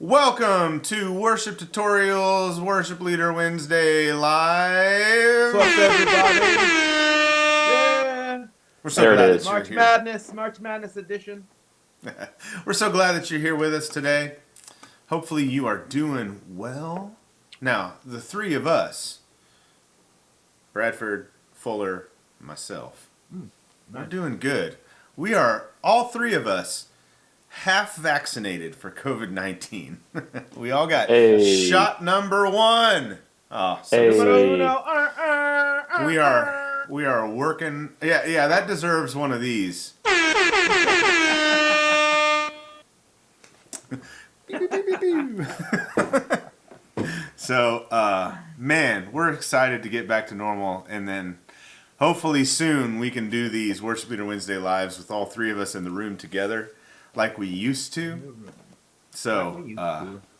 Welcome to Worship Tutorials, Worship Leader Wednesday Live. What's up, everybody? Yeah. We're so glad that you're March here. March Madness edition. We're so glad that you're here with us today. Hopefully you are doing well. Now, the three of us, Bradford, Fuller, myself, we're doing good. We are, all three of us, half vaccinated for COVID-19. We all got shot number 1. Oh, so we are working. Yeah, that deserves one of these. So, man, we're excited to get back to normal, and then hopefully soon we can do these Worship Leader Wednesday lives with all three of us in the room together, like we used to. So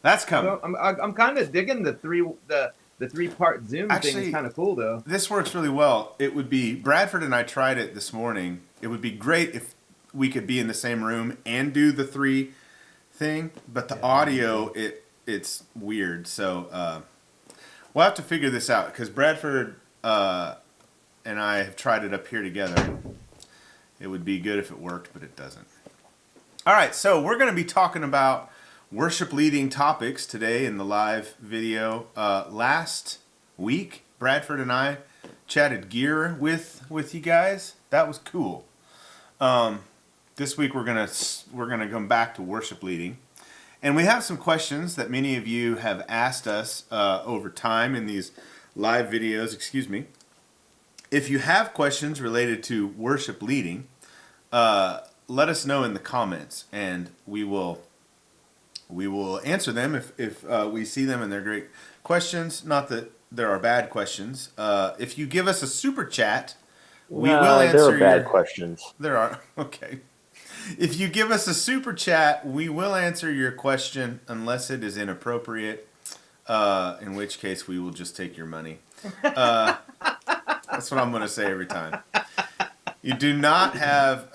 that's coming. Well, I'm kind of digging the three-part Zoom thing. Is kind of cool though. This works really well. It would be Bradford and I tried it this morning. It would be great if we could be in the same room and do the three thing, but the audio it's weird. So we'll have to figure this out because Bradford and I have tried it up here together. It would be good if it worked, but it doesn't. All right, so we're going to be talking about worship leading topics today in the live video. Last week, Bradford and I chatted gear with you guys. That was cool. This week we're gonna come back to worship leading, and we have some questions that many of you have asked us over time in these live videos. Excuse me. If you have questions related to worship leading, let us know in the comments, and we will answer them if we see them, and they're great questions. Not that there are bad questions. If you give us a super chat, we will answer. There are bad questions. There are. Okay. If you give us a super chat, we will answer your question unless it is inappropriate, in which case we will just take your money. That's what I'm going to say every time. You do not have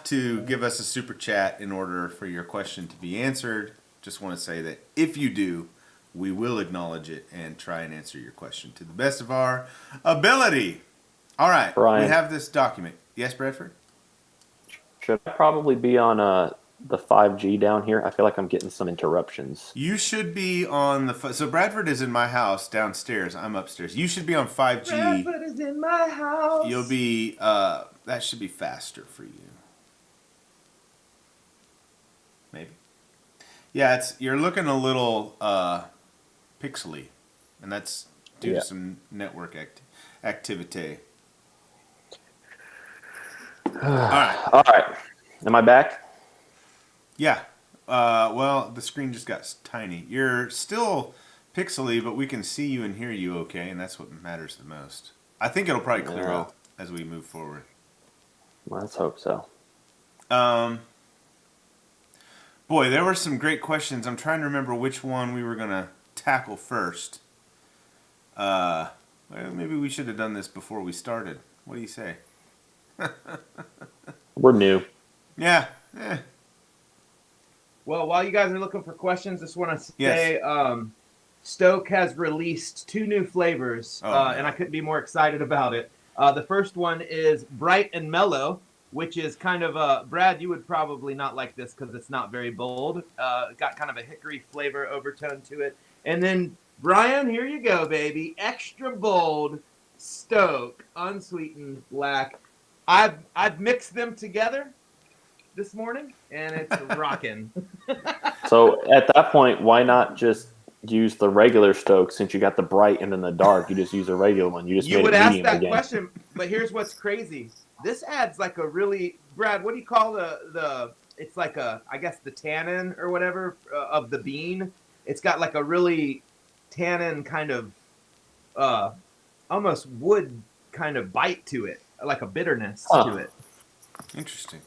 to give us a super chat in order for your question to be answered. Just want to say that if you do, we will acknowledge it and try and answer your question to the best of our ability. All right, Brian, we have this document. Yes, Bradford? Should I probably be on the 5G down here? I feel like I'm getting some interruptions. You should be on the... So Bradford is in my house downstairs. I'm upstairs. You should be on 5G. Bradford is in my house. You'll be... that should be faster for you. Maybe. Yeah, you're looking a little pixely. And that's due to some network activity. All right. Am I back? Yeah. Well, the screen just got tiny. You're still pixely, but we can see you and hear you okay, and that's what matters the most. I think it'll probably clear up as we move forward. Well, let's hope so. Boy, there were some great questions. I'm trying to remember which one we were going to tackle first. Well, maybe we should have done this before we started. What do you say? We're new. Yeah. Well, while you guys are looking for questions, just want to say Stoke has released 2 new flavors, and I couldn't be more excited about it. The first one is Bright and Mellow, which is kind of Brad, you would probably not like this because it's not very bold. Got kind of a hickory flavor overtone to it. And then, Brian, here you go, baby. Extra bold Stoke, unsweetened black. I've mixed them together this morning, and it's rocking. So at that point, why not just use the regular Stoke since you got the bright and then the dark? You just use a regular one. You would ask that question, but here's what's crazy. This adds like a really, Brad, what do you call the it's like I guess the tannin or whatever of the bean. It's got like a really tannin kind of almost wood kind of bite to it, like a bitterness to it. Interesting.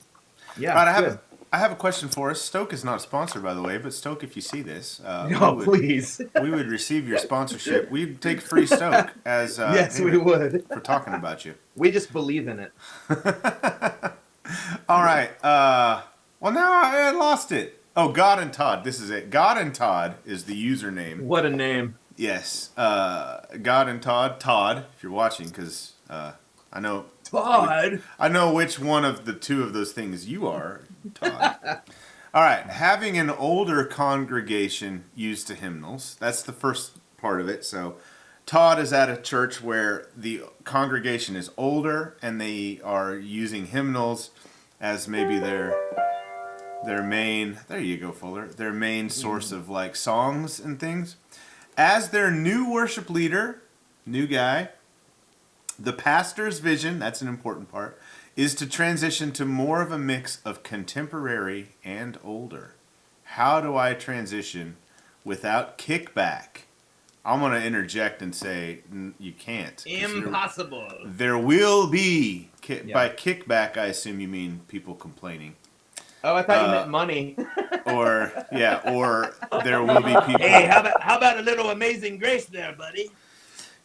Yeah. All right, I have a question for us. Stoke is not sponsored, by the way, but Stoke, if you see this, please, we would receive your sponsorship. We'd take free Stoke as yes, we would for talking about you. We just believe in it. All right. Well, now I lost it. Oh, God and Todd. This is it. God and Todd is the username. What a name. Yes. God and Todd. Todd, if you're watching, because I know. Todd. I know which one of the two of those things you are, Todd. All right. Having an older congregation used to hymnals. That's the first part of it. So Todd is at a church where the congregation is older and they are using hymnals as maybe their main, there you go, Fuller, their main source of like songs and things. As their new worship leader, new guy, the pastor's vision, that's an important part, is to transition to more of a mix of contemporary and older. How do I transition without kickback? I'm going to interject and say you can't. Impossible. There will be, by kickback, I assume you mean people complaining. Oh, I thought you meant money. or there will be people. Hey, how about a little Amazing Grace there, buddy?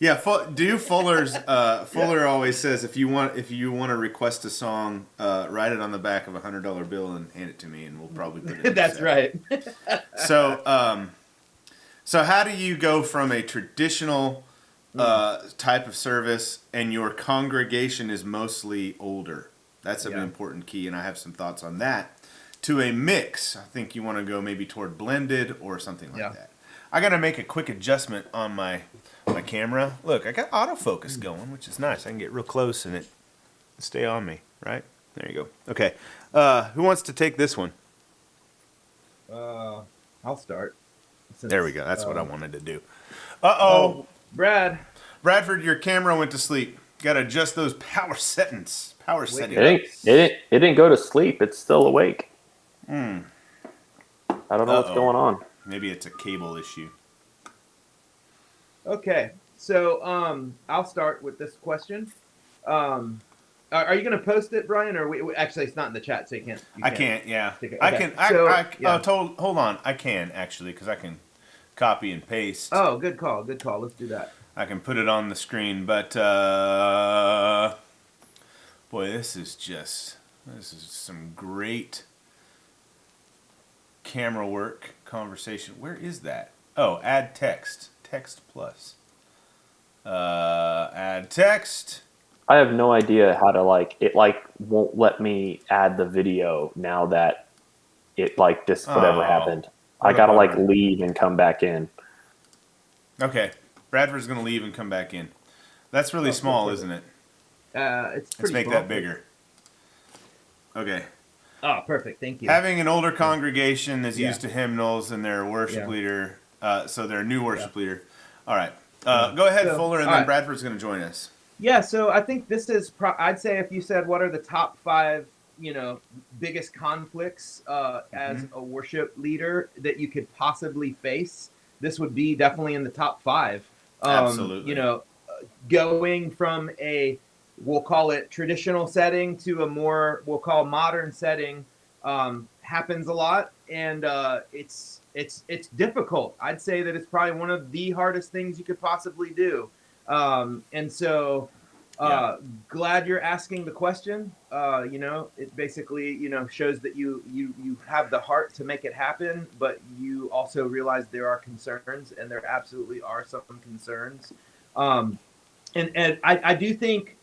Yeah, Fuller always says if you want to request a song, write it on the back of $100 bill and hand it to me, and we'll probably put it in That's right. So how do you go from a traditional type of service and your congregation is mostly older? That's an important key, and I have some thoughts on that. To a mix, I think you want to go maybe toward blended or something like that. I got to make a quick adjustment on my camera. Look, I got autofocus going, which is nice. I can get real close and it stay on me, right? There you go. Okay. Who wants to take this one? I'll start. There we go. That's what I wanted to do. Bradford, your camera went to sleep. Got to adjust those power settings. It didn't go to sleep. It's still awake. I don't know what's going on. Maybe it's a cable issue. Okay, so I'll start with this question. Are you going to post it, Brian? Or actually, it's not in the chat, so you can't. I can't. Yeah, okay. I can. Hold on. I can actually because I can copy and paste. Oh, good call. Let's do that. I can put it on the screen, but boy, this is some great camera work conversation. Where is that? Oh, add text. Text plus. Add text. I have no idea how to it won't let me add the video now that it whatever happened. I gotta leave and come back in. Okay. Bradford's gonna leave and come back in. That's really small, isn't it? It's pretty Let's make small. that bigger. Okay. Oh, perfect. Thank you. Having an older congregation is used to hymnals and their worship leader, so their new worship leader. All right. Go ahead, Fuller, and then Bradford's going to join us. Yeah, so I think this is, I'd say if you said what are the top 5, biggest conflicts as a worship leader that you could possibly face, this would be definitely in the top 5. Absolutely. Going from we'll call it traditional setting to a more, we'll call modern setting, happens a lot. And it's difficult. I'd say that it's probably one of the hardest things you could possibly do. And so glad you're asking the question. It basically, shows that you have the heart to make it happen, but you also realize there are concerns, and there absolutely are some concerns. And I do think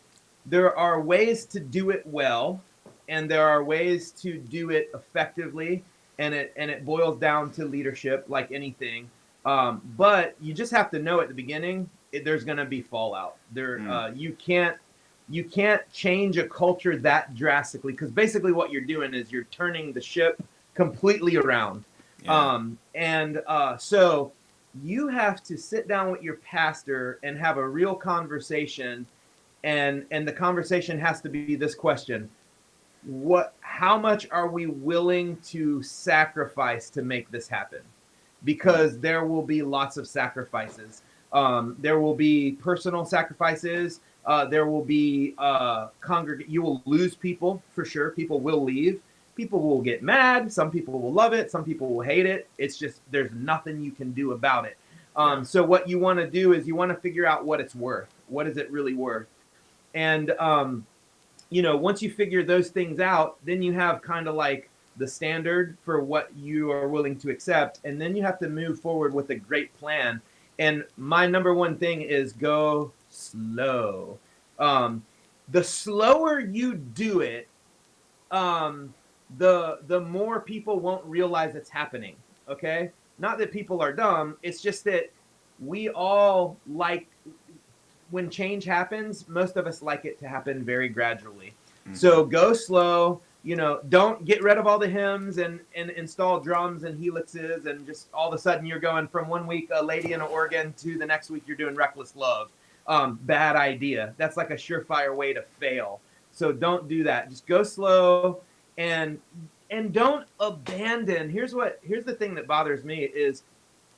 there are ways to do it well, and there are ways to do it effectively, and it boils down to leadership, like anything. But you just have to know at the beginning there's going to be fallout. You can't change a culture that drastically, because basically what you're doing is you're turning the ship completely around. So you have to sit down with your pastor and have a real conversation, and the conversation has to be this question: how much are we willing to sacrifice to make this happen? Because there will be lots of sacrifices. There will be personal sacrifices. There will be you will lose people for sure. People will leave. People will get mad. Some people will love it. Some people will hate it. It's just there's nothing you can do about it. So what you want to do is you want to figure out what it's worth. What is it really worth? And once you figure those things out, then you have kind of like the standard for what you are willing to accept, and then you have to move forward with a great plan. And my number one thing is go slow. The slower you do it, the more people won't realize it's happening. Okay, not that people are dumb. It's just that we all like, when change happens, most of us like it to happen very gradually. Mm-hmm. So go slow. Don't get rid of all the hymns and install drums and helixes and just all of a sudden you're going from one week a lady in an organ to the next week you're doing Reckless Love. Bad idea. That's like a surefire way to fail. So don't do that. Just go slow and don't abandon. Here's the thing that bothers me is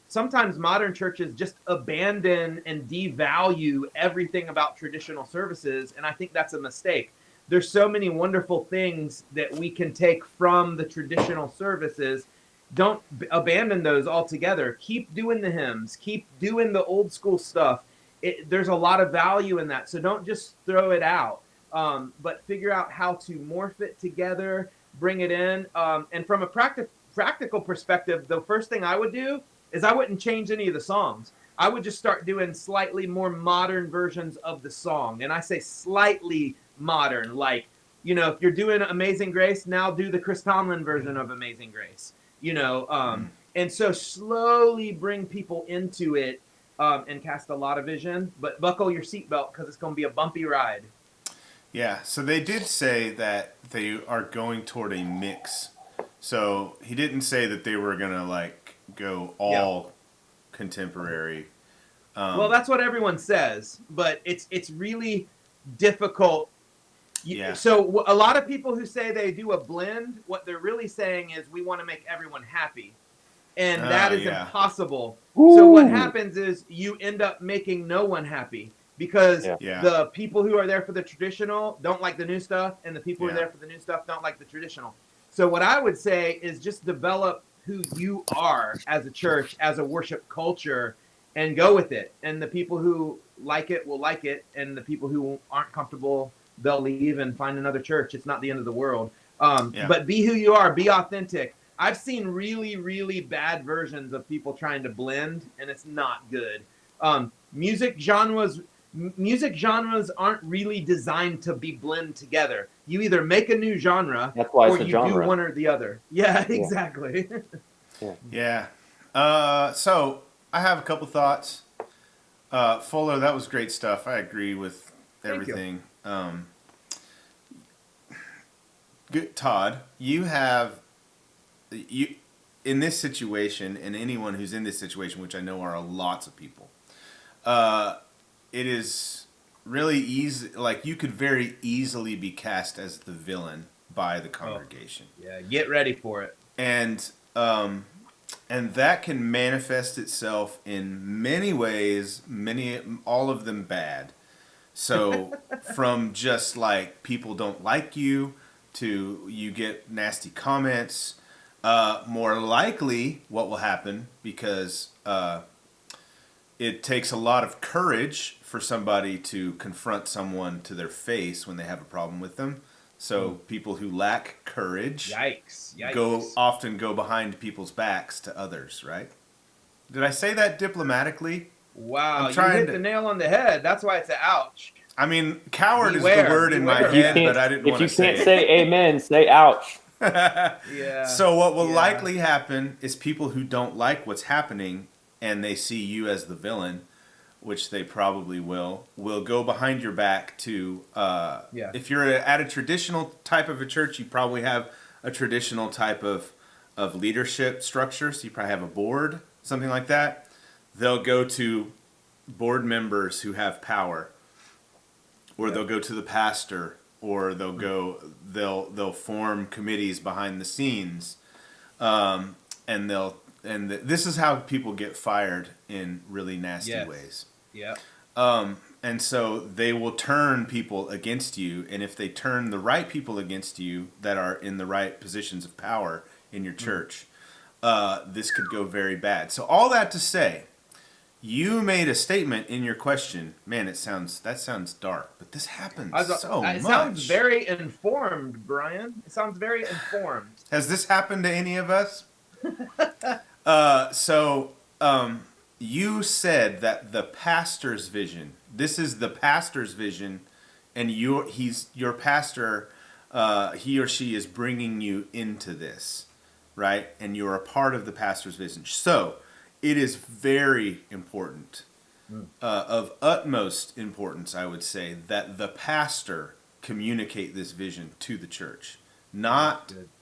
sometimes modern churches just abandon and devalue everything about traditional services, and I think that's a mistake. There's so many wonderful things that we can take from the traditional services. Don't abandon those altogether. Keep doing the hymns. Keep doing the old school stuff. There's a lot of value in that, so don't just throw it out. But figure out how to morph it together, bring it in. And from a practical perspective, the first thing I would do is I wouldn't change any of the songs. I would just start doing slightly more modern versions of the song. And I say slightly modern, like, if you're doing Amazing Grace, now do the Chris Tomlin version of Amazing Grace, and so slowly bring people into it, and cast a lot of vision, but buckle your seatbelt because it's going to be a bumpy ride. Yeah, so they did say that they are going toward a mix. So he didn't say that they were going to go all contemporary. Well, that's what everyone says, but it's really difficult. Yeah. So a lot of people who say they do a blend, what they're really saying is we want to make everyone happy. And that is impossible. Ooh. So what happens is you end up making no one happy because the people who are there for the traditional don't like the new stuff, and the people who are there for the new stuff don't like the traditional. So what I would say is just develop who you are as a church, as a worship culture, and go with it. And the people who like it will like it, and the people who aren't comfortable, they'll leave and find another church. It's not the end of the world. But be who you are. Be authentic. I've seen really, really bad versions of people trying to blend, and it's not good. Music genres aren't really designed to be blend together. You either make a new genre, or you do one or the other. Yeah, exactly. Yeah. So I have a couple thoughts. Fuller, that was great stuff. I agree with everything. Good, Todd. You in this situation, and anyone who's in this situation, which I know are lots of people, it is really easy. You could very easily be cast as the villain by the congregation. Oh, yeah, get ready for it. And that can manifest itself in many ways, all of them bad. So from just people don't like you to you get nasty comments. More likely what will happen, because it takes a lot of courage for somebody to confront someone to their face when they have a problem with them. So people who lack courage often go behind people's backs to others, right? Did I say that diplomatically? Wow, you hit the nail on the head. That's why it's an ouch. I mean, coward is the word in my head, but I didn't want to say it. If you can't say amen, say ouch. Yeah. So what will likely happen is people who don't like what's happening and they see you as the villain, which they probably will go behind your back to, if you're at a traditional type of a church, you probably have a traditional type of leadership structure. So you probably have a board, something like that. They'll go to board members who have power, or they'll go to the pastor, or they'll form committees behind the scenes, this is how people get fired in really nasty ways. Yeah. And so they will turn people against you, and if they turn the right people against you that are in the right positions of power in your church, this could go very bad. So all that to say, you made a statement in your question. Man, that sounds dark, but this happens so much. It sounds very informed, Brian. It sounds very informed. Has this happened to any of us? You said that the pastor's vision. This is the pastor's vision, and he's your pastor. He or she is bringing you into this, right? And you're a part of the pastor's vision. So it is very important, of utmost importance, I would say, that the pastor communicate this vision to the church.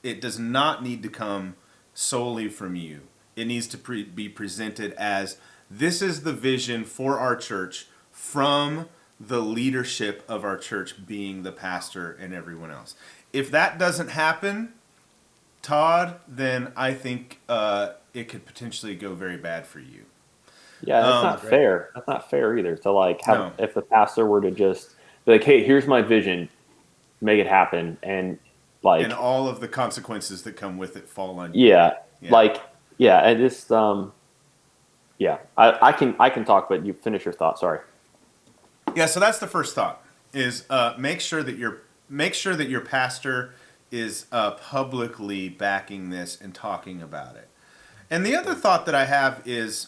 It does not need to come solely from you. It needs to be presented as, this is the vision for our church from the leadership of our church, being the pastor and everyone else. If that doesn't happen, Todd, then I think it could potentially go very bad for you. Yeah, that's not fair. That's not fair either. To like have, if the pastor were to just be like, "Hey, here's my vision, make it happen," and like, and all of the consequences that come with it fall on you. And just I can talk, but you finish your thought. Sorry. Yeah, so that's the first thought: is make sure that your pastor is publicly backing this and talking about it. And the other thought that I have is,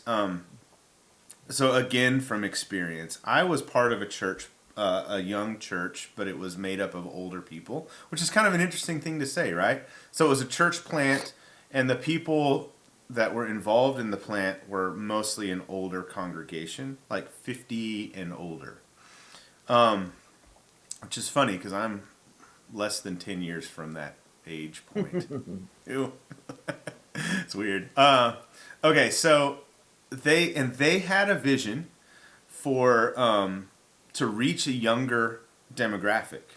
so again, from experience, I was part of a church, a young church, but it was made up of older people, which is kind of an interesting thing to say, right? So it was a church plant, and the people that were involved in the plant were mostly an older congregation, like 50 and older. Which is funny because I'm less than 10 years from that age point. Ew. It's weird. Okay, so they had a vision for to reach a younger demographic,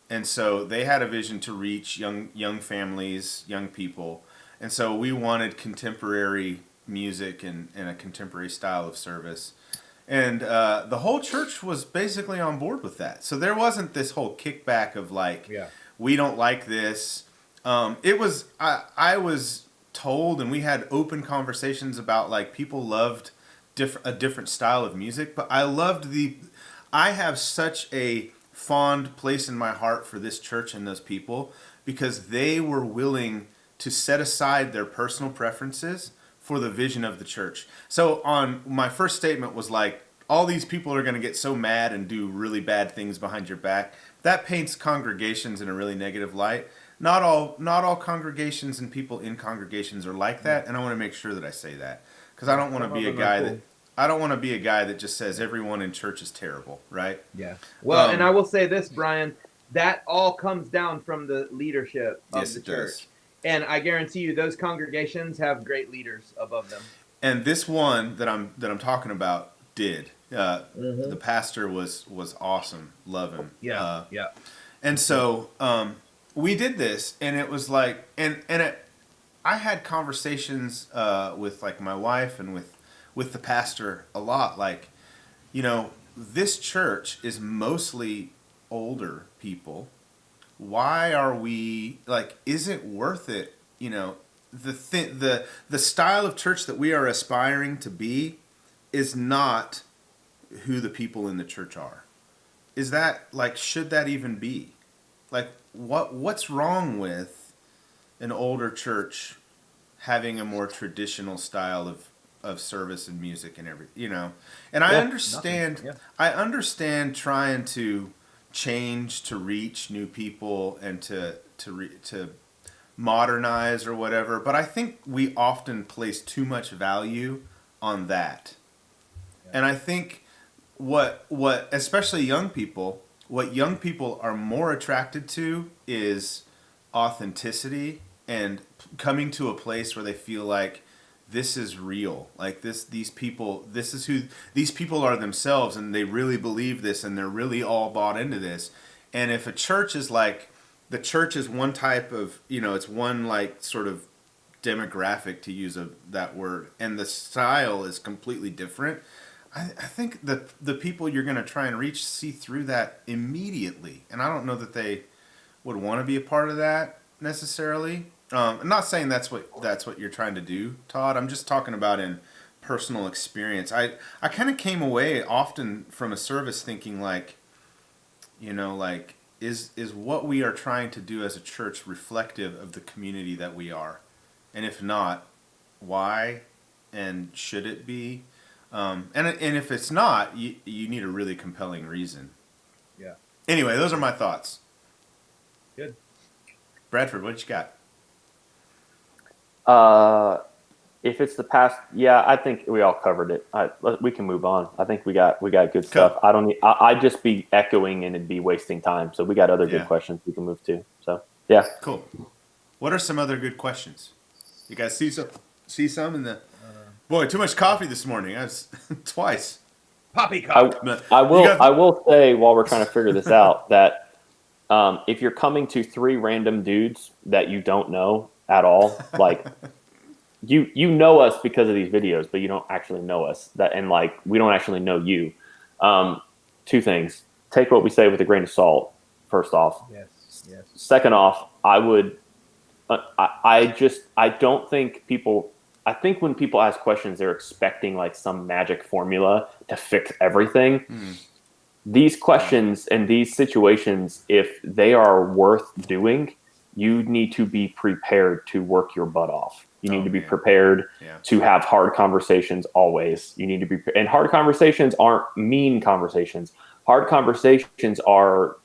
and so they had a vision to reach young families, young people, and so we wanted contemporary music and a contemporary style of service, and the whole church was basically on board with that. So there wasn't this whole kickback of like, we don't like this. It was I was told, and we had open conversations about like people loved a different style of music, but I have such a fond place in my heart for this church and those people because they were willing to set aside their personal preferences for the vision of the church. So on my first statement was like, all these people are going to get so mad and do really bad things behind your back. That paints congregations in a really negative light. Not all congregations and people in congregations are like that, and I want to make sure that I say that because I don't want to be a guy that just says everyone in church is terrible, right? Yeah. Well, and I will say this, Brian, that all comes down from the leadership of the church. Does. And I guarantee you, those congregations have great leaders above them. And this one that I'm talking about did. The pastor was awesome. Love him. Yeah. And so we did this, and it was like, I had conversations with like my wife and with the pastor a lot. Like, this church is mostly older people. Why are we like? Is it worth it? The style of church that we are aspiring to be is not who the people in the church are. Is that like, should that even be? Like, what's wrong with an older church having a more traditional style of service and music and everything, And I understand I understand trying to change to reach new people and to modernize or whatever, but I think we often place too much value on that. And I think what especially young people, what young people are more attracted to is authenticity and coming to a place where they feel like this is real. Like these people are themselves, and they really believe this, and they're really all bought into this. And if a church is like, the church is one type of, it's one like sort of demographic, to use that word, and the style is completely different, I think the people you're going to try and reach see through that immediately. And I don't know that they would want to be a part of that necessarily. I'm not saying that's what you're trying to do, Todd. I'm just talking about in personal experience. I kind of came away often from a service thinking like, like is what we are trying to do as a church reflective of the community that we are, and if not, why, and should it be? And if it's not, you need a really compelling reason. Yeah. Anyway, those are my thoughts. Good. Bradford, what you got? If it's the past, yeah, I think we all covered it. We can move on. I think we got good stuff. I'd just be echoing and it'd be wasting time. So we got other good questions we can move to. So yeah. Cool. What are some other good questions? You guys see some in the? Boy, too much coffee this morning. I was twice. Poppy coffee. I will say while we're trying to figure this out that if you're coming to 3 random dudes that you don't know at all, like. You know us because of these videos, but you don't actually know us. And we don't actually know you. 2 things: take what we say with a grain of salt. First off, yes. Second off, I would. I don't think people. I think when people ask questions, they're expecting like some magic formula to fix everything. Mm. These questions and these situations, if they are worth doing, you need to be prepared to work your butt off. You need to be prepared to have hard conversations always. You need to be, and hard conversations aren't mean conversations. Hard conversations are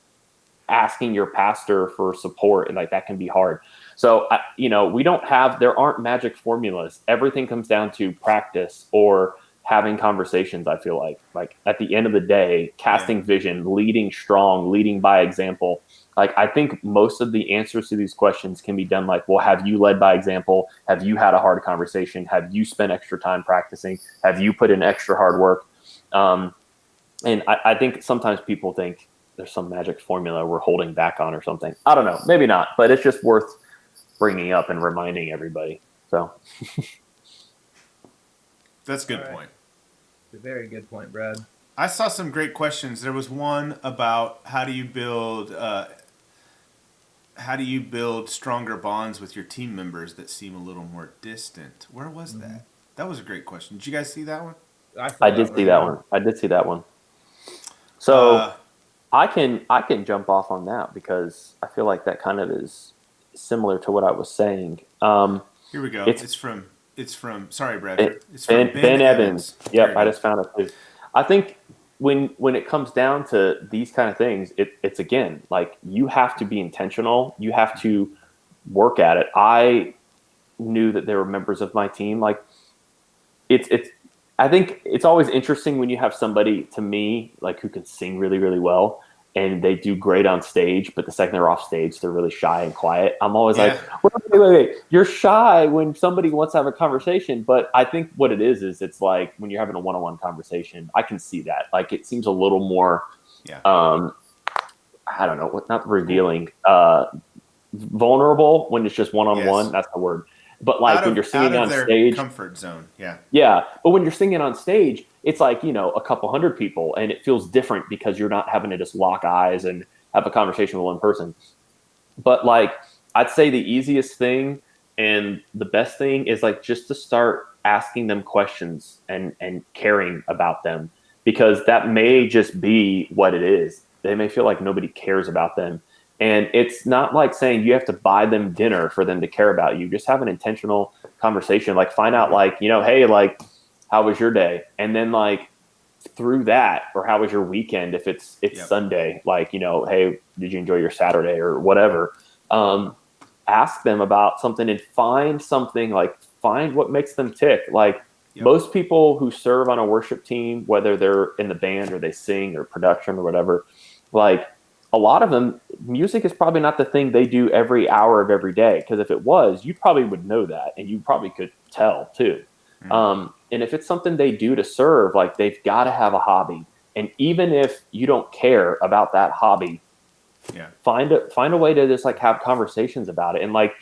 asking your pastor for support, and like that can be hard. So, there aren't magic formulas. Everything comes down to practice or having conversations. I feel like at the end of the day, casting vision, leading strong, leading by example. Like, I think most of the answers to these questions can be done like, well, have you led by example? Have you had a hard conversation? Have you spent extra time practicing? Have you put in extra hard work? And I think sometimes people think there's some magic formula we're holding back on or something. I don't know, maybe not, but it's just worth bringing up and reminding everybody. So that's a good point. It's a very good point, Brad. I saw some great questions. There was one about how do you build stronger bonds with your team members that seem a little more distant. Where was that? That was a great question. Did you guys see that one? I did see that one. So I can jump off on that because I feel like that kind of is similar to what I was saying. Here we go. It's from sorry, Bradford. It's from Ben Evans. Yep, I just found it too. I think when it comes down to these kind of things, it's again, like you have to be intentional. You have to work at it. I knew that there were members of my team. Like I think it's always interesting when you have somebody, to me, like who can sing really, really well and they do great on stage, but the second they're off stage, they're really shy and quiet. I'm always like, wait. You're shy when somebody wants to have a conversation. But I think what it is it's like when you're having a one-on-one conversation, I can see that. Like it seems a little more, I don't know, not revealing, vulnerable when it's just one-on-one. Yes. That's the word. But like when you're singing on stage, comfort zone. Yeah. But when you're singing on stage, it's like, a couple hundred people and it feels different because you're not having to just lock eyes and have a conversation with one person. But like, I'd say the easiest thing and the best thing is like just to start asking them questions and caring about them, because that may just be what it is. They may feel like nobody cares about them. And it's not like saying you have to buy them dinner for them to care about you. Just have an intentional conversation. Like find out like, hey, like, how was your day? And then like through that, or how was your weekend? If it's Sunday, like, hey, did you enjoy your Saturday or whatever? Ask them about something and find something, like find what makes them tick. Like most people who serve on a worship team, whether they're in the band or they sing or production or whatever, like, a lot of them, music is probably not the thing they do every hour of every day. Because if it was, you probably would know that, and you probably could tell too. Mm-hmm. And if it's something they do to serve, like they've got to have a hobby. And even if you don't care about that hobby, find a way to just like have conversations about it, and like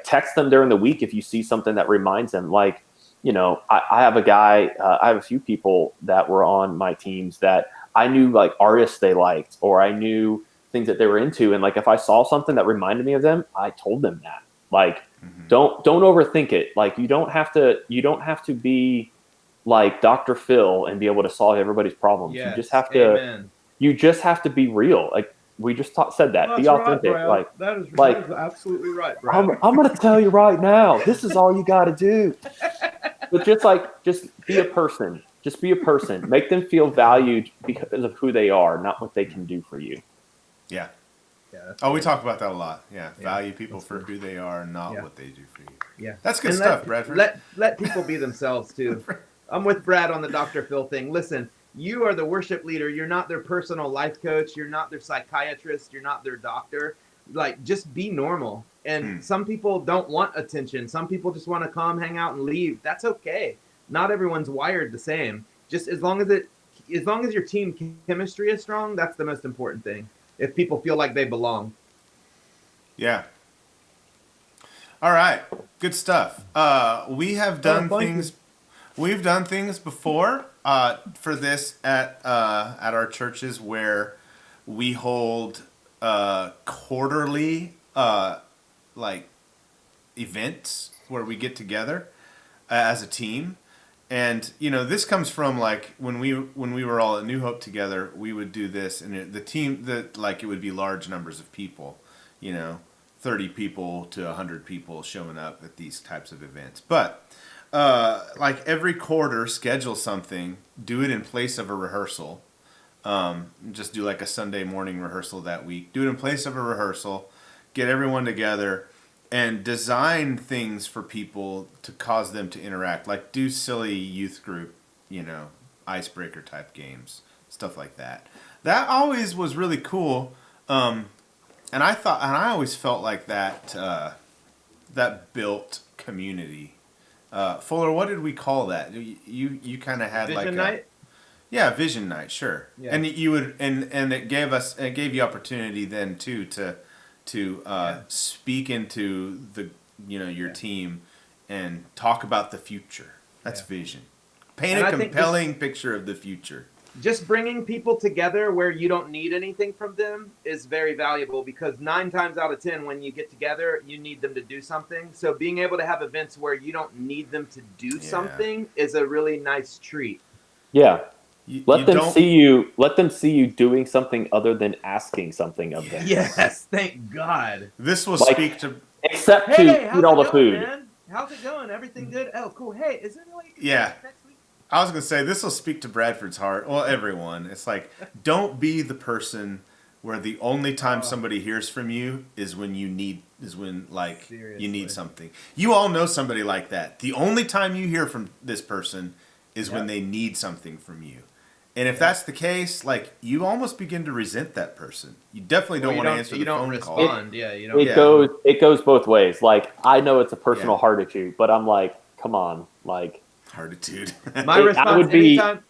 text them during the week if you see something that reminds them. Like, I have a guy, I have a few people that were on my teams that I knew like artists they liked, or I knew things that they were into. And like, if I saw something that reminded me of them, I told them that. Like, don't overthink it. Like you don't have to be, like Dr. Phil and be able to solve everybody's problems. Yes. You just have to. Amen. You just have to be real. Like we just said that. Well, be authentic. Right, like that is absolutely right, Brad. I'm going to tell you right now. This is all you got to do. But just be a person. Just be a person. Make them feel valued because of who they are, not what they can do for you. Yeah. Yeah. We talk about that a lot. Yeah. Value people for who they are, not what they do for you. Yeah. That's good stuff, Bradford. Let people be themselves too. I'm with Brad on the Dr. Phil thing. Listen, you are the worship leader. You're not their personal life coach. You're not their psychiatrist. You're not their doctor. Like, just be normal. And some people don't want attention. Some people just want to come, hang out, and leave. That's okay. Not everyone's wired the same. Just as long as your team chemistry is strong, that's the most important thing. If people feel like they belong. Yeah. All right. Good stuff. We have done things. We've done things before for this at our churches where we hold quarterly like events where we get together as a team. And this comes from like when we were all at New Hope together, we would do this, and the team it would be large numbers of people, 30 people to 100 people showing up at these types of events. But like every quarter, schedule something, do it in place of a rehearsal. Just do like a Sunday morning rehearsal that week. Do it in place of a rehearsal. Get everyone together. And design things for people to cause them to interact. Like do silly youth group, icebreaker type games, stuff like that. That always was really cool. And I always felt like that built community. Fuller, what did we call that? You kind of had Vision night? Yeah, vision night, sure. Yeah. And you would and it gave you opportunity then too to speak into your team and talk about the future. That's vision. Paint a compelling picture of the future. Just bringing people together where you don't need anything from them is very valuable, because 9 times out of 10 when you get together, you need them to do something. So being able to have events where you don't need them to do something is a really nice treat. Yeah. Let them see you doing something other than asking something of them. Yes, thank God. This will speak to except to eat all the food. Man? How's it going? Everything good? Oh, cool. Hey, is it like next week? I was gonna say this will speak to Bradford's heart. Well, everyone. It's like, don't be the person where the only time somebody hears from you is when you need you need something. You all know somebody like that. The only time you hear from this person is when they need something from you. And if that's the case, like, you almost begin to resent that person. You definitely don't want to answer the phone call. You don't respond. It goes both ways. Like, I know it's a personal heartitude, but I'm like, come on, like heartitude. My response would be, anytime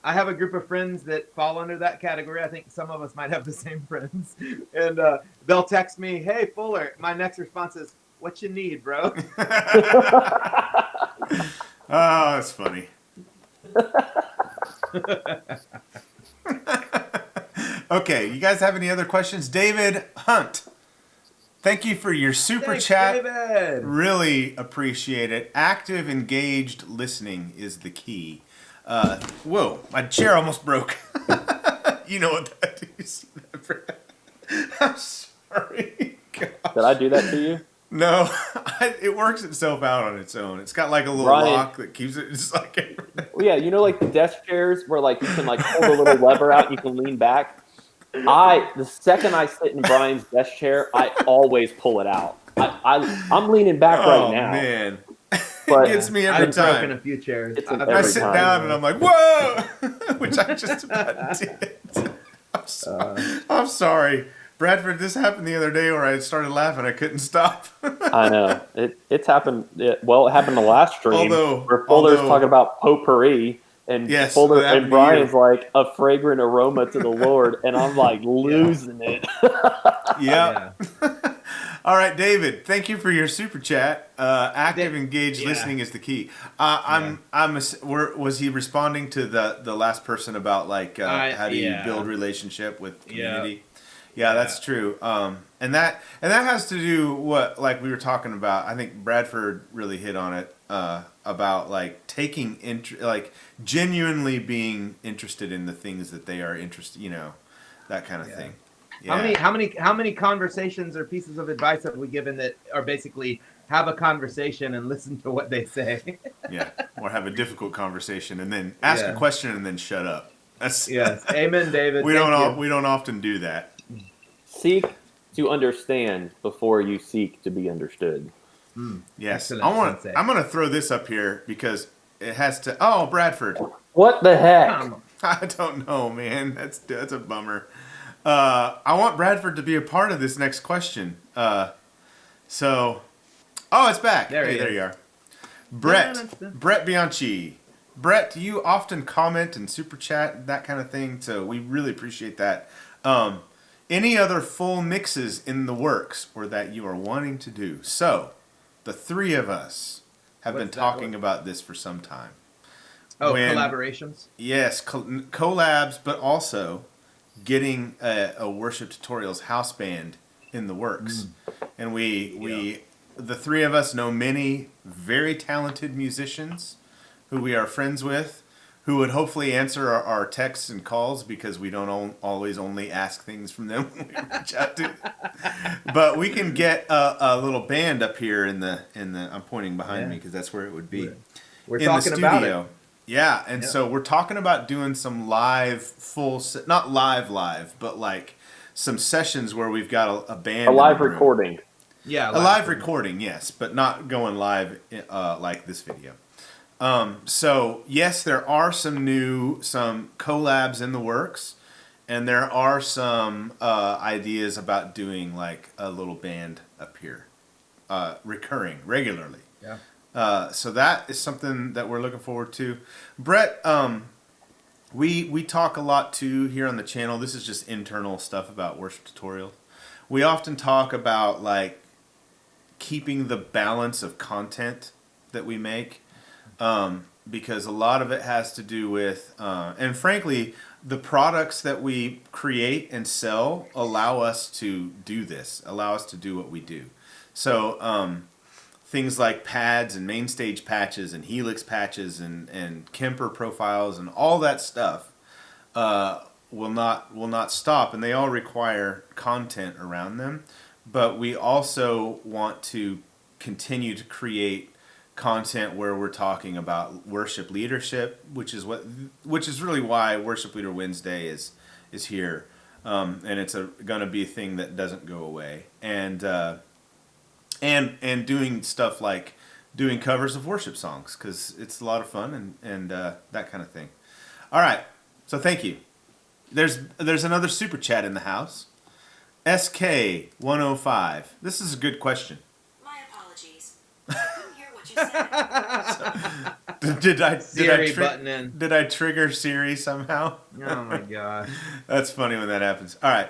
I have a group of friends that fall under that category. I think some of us might have the same friends, and they'll text me, "Hey, Fuller." My next response is, "What you need, bro?" Oh, that's funny. Okay, you guys have any other questions? David Hunt, thank you for your super chat. David. Really appreciate it. Active, engaged listening is the key. Whoa, my chair almost broke. You know what that is? I'm sorry. Gosh. Did I do that to you? No, it works itself out on its own. It's got like a little lock that keeps it just like. Well, yeah, like the desk chairs where like you can like pull the little lever out and you can lean back. The second I sit in Brian's desk chair, I always pull it out. I'm leaning back right now. Oh man, but it gets me every time. I've broken a few chairs. I sit down and I'm like, whoa, which I just about did. I'm sorry. Bradford, this happened the other day where I started laughing. I couldn't stop. I know. It's happened. It happened the last stream where Fuller's talking about potpourri, and Fuller and Brian's like a fragrant aroma to the Lord, and I'm like losing it. Yeah. All right, David, thank you for your super chat. Active, engaged listening is the key. Was he responding to the last person about like how do you build relationship with community? Yeah, that's true. And that has to do what, like we were talking about. I think Bradford really hit on it about like taking like genuinely being interested in the things that they are interested. That kind of thing. Yeah. How many conversations or pieces of advice have we given that are basically have a conversation and listen to what they say? Yeah, or have a difficult conversation and then ask a question and then shut up. Yes, amen, David. We don't often do that. Seek to understand before you seek to be understood. Yes, excellent. I'm going to throw this up here because it has to. Oh, Bradford. What the heck? I don't know, man. That's a bummer. I want Bradford to be a part of this next question. So, it's back. There you are. Brett Bianchi. Brett, do you often comment and super chat, that kind of thing? So we really appreciate that. Any other full mixes in the works or that you are wanting to do? So, the three of us have been talking about this for some time. Collaborations? Yes, collabs, but also getting a worship tutorials house band in the works. And the three of us know many very talented musicians who we are friends with, who would hopefully answer our texts and calls because we don't always only ask things from them when we reach out to. But we can get a little band up here in the I'm pointing behind me because that's where it would be. We're in talking the studio. about it. Yeah, and so we're talking about doing some live not live, but like some sessions where we've got a band. A live recording. Yeah, a live recording, yes, but not going live like this video. So yes, there are some collabs in the works, and there are some ideas about doing like a little band up here, recurring regularly. Yeah. So that is something that we're looking forward to. Brett, we talk a lot too here on the channel. This is just internal stuff about worship tutorials. We often talk about like keeping the balance of content that we make. Because a lot of it has to do with, and frankly, the products that we create and sell allow us to do this, allow us to do what we do. So things like pads and main stage patches and helix patches and Kemper profiles and all that stuff will not stop, and they all require content around them. But we also want to continue to create content where we're talking about worship leadership, which is really why Worship Leader Wednesday is here, and it's going to be a thing that doesn't go away, and doing stuff like doing covers of worship songs because it's a lot of fun and that kind of thing. All right, so thank you. There's another super chat in the house. SK105. This is a good question. My apologies. I couldn't hear what you said. Did I trigger Siri somehow? Oh my gosh. That's funny when that happens. All right.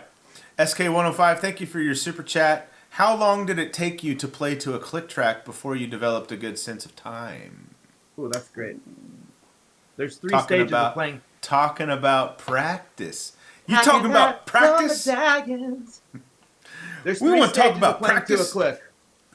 SK105, thank you for your super chat. How long did it take you to play to a click track before you developed a good sense of time? Oh, that's great. There's three stages of playing. Talking about practice. You talking about practice? There's we three want to talk stages about of playing practice. to a click.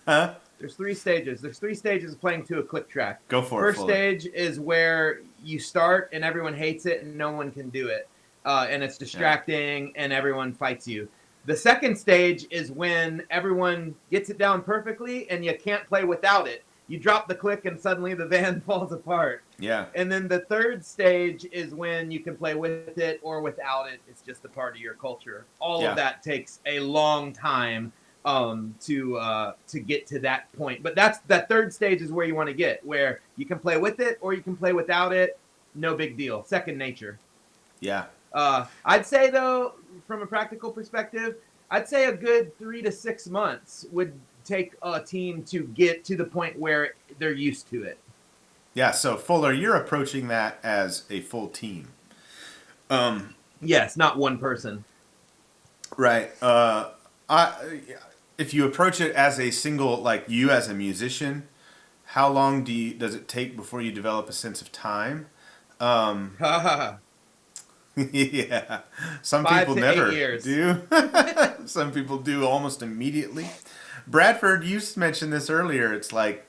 Huh? There's three stages. There's three stages of playing to a click track. Go for it. First Fuller. stage is where you start and everyone hates it and no one can do it. And it's distracting and everyone fights you. The second stage is when everyone gets it down perfectly and you can't play without it. You drop the click and suddenly the band falls apart. Yeah. And then the third stage is when you can play with it or without it. It's just a part of your culture. All of that takes a long time to get to that point. But that third stage is where you want to get, where you can play with it or you can play without it. No big deal. Second nature. Yeah. I'd say though, from a practical perspective, I'd say a good 3 to 6 months would take a team to get to the point where they're used to it. Yeah, so Fuller, you're approaching that as a full team. Yes, not one person. Right. If you approach it as a single, like you as a musician, how long does it take before you develop a sense of time? Yeah. Some 5 people to never 8 years. do. Some people do almost immediately. Bradford, you mentioned this earlier. It's like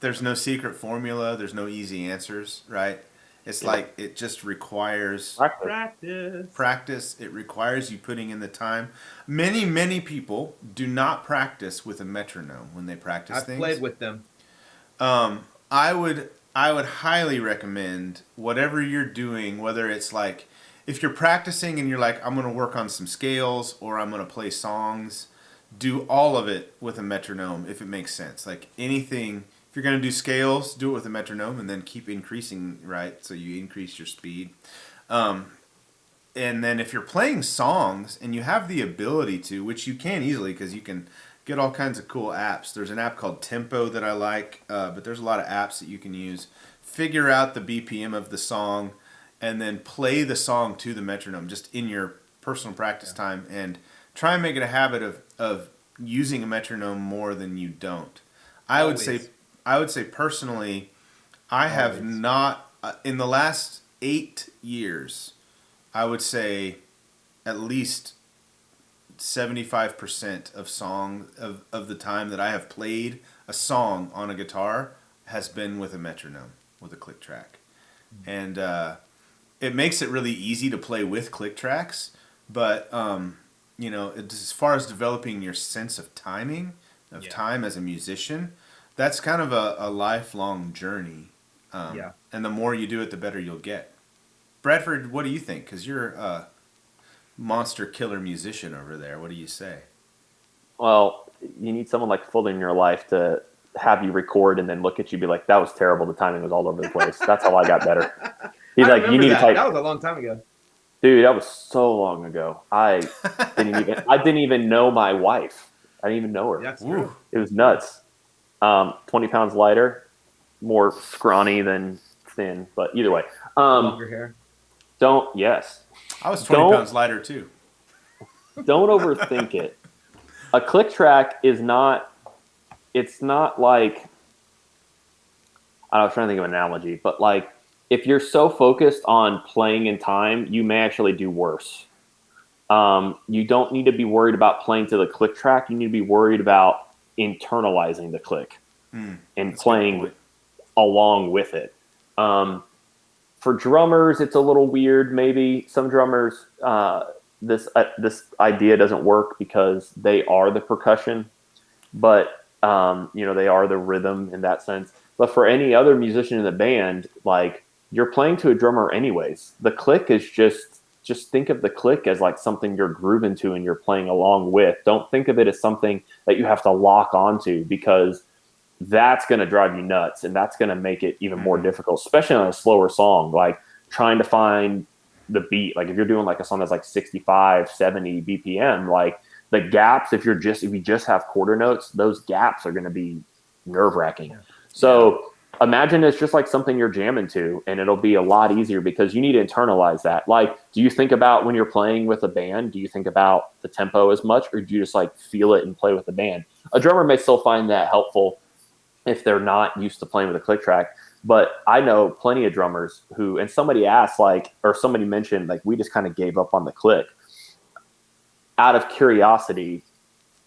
there's no secret formula. There's no easy answers, right? It's like it just requires practice. It requires you putting in the time. Many people do not practice with a metronome when they practice I've things. played with them. I would highly recommend whatever you're doing, whether it's like if you're practicing and you're like, I'm going to work on some scales or I'm going to play songs, do all of it with a metronome if it makes sense. Like anything, if you're going to do scales, do it with a metronome and then keep increasing, right? So you increase your speed. And then if you're playing songs and you have the ability to, which you can easily because you can get all kinds of cool apps. There's an app called Tempo that I like, but there's a lot of apps that you can use. Figure out the BPM of the song and then play the song to the metronome just in your personal practice time and try and make it a habit of using a metronome more than you don't. I would say personally, I have not, in the last 8 years, I would say at least 75% of the time that I have played a song on a guitar has been with a metronome, with a click track. And it makes it really easy to play with click tracks, but as far as developing your sense of timing, time as a musician, that's kind of a lifelong journey. And the more you do it, the better you'll get. Bradford, what do you think? Because you're a monster killer musician over there. What do you say? Well, you need someone like Fuller in your life to have you record and then look at you and be like, that was terrible. The timing was all over the place. That's how I got better. He's like, you need to type. That was a long time ago. Dude, that was so long ago. I didn't even know my wife. I didn't even know her. That's true. It was nuts. 20 pounds lighter, more scrawny than thin, but either way. Longer hair. Yes. I was 20 pounds lighter too. Don't overthink it. A click track is not, it's not like, I was trying to think of an analogy, but like if you're so focused on playing in time, you may actually do worse. You don't need to be worried about playing to the click track. You need to be worried about internalizing the click and playing along with it. For drummers, it's a little weird. Maybe some drummers, this idea doesn't work because they are the percussion, but they are the rhythm in that sense. But for any other musician in the band, like you're playing to a drummer anyways. The click is just think of the click as like something you're grooving to and you're playing along with. Don't think of it as something that you have to lock onto because that's going to drive you nuts and that's going to make it even more difficult, especially on a slower song, like trying to find the beat. Like if you're doing like a song that's like 65, 70 BPM, like the gaps, if you just have quarter notes, those gaps are going to be nerve wracking. Yeah. So imagine it's just like something you're jamming to and it'll be a lot easier because you need to internalize that. Like, do you think about when you're playing with a band, do you think about the tempo as much or do you just like feel it and play with the band? A drummer may still find that helpful if they're not used to playing with a click track. But I know plenty of drummers who, and somebody asked or somebody mentioned, like, we just kind of gave up on the click. Out of curiosity,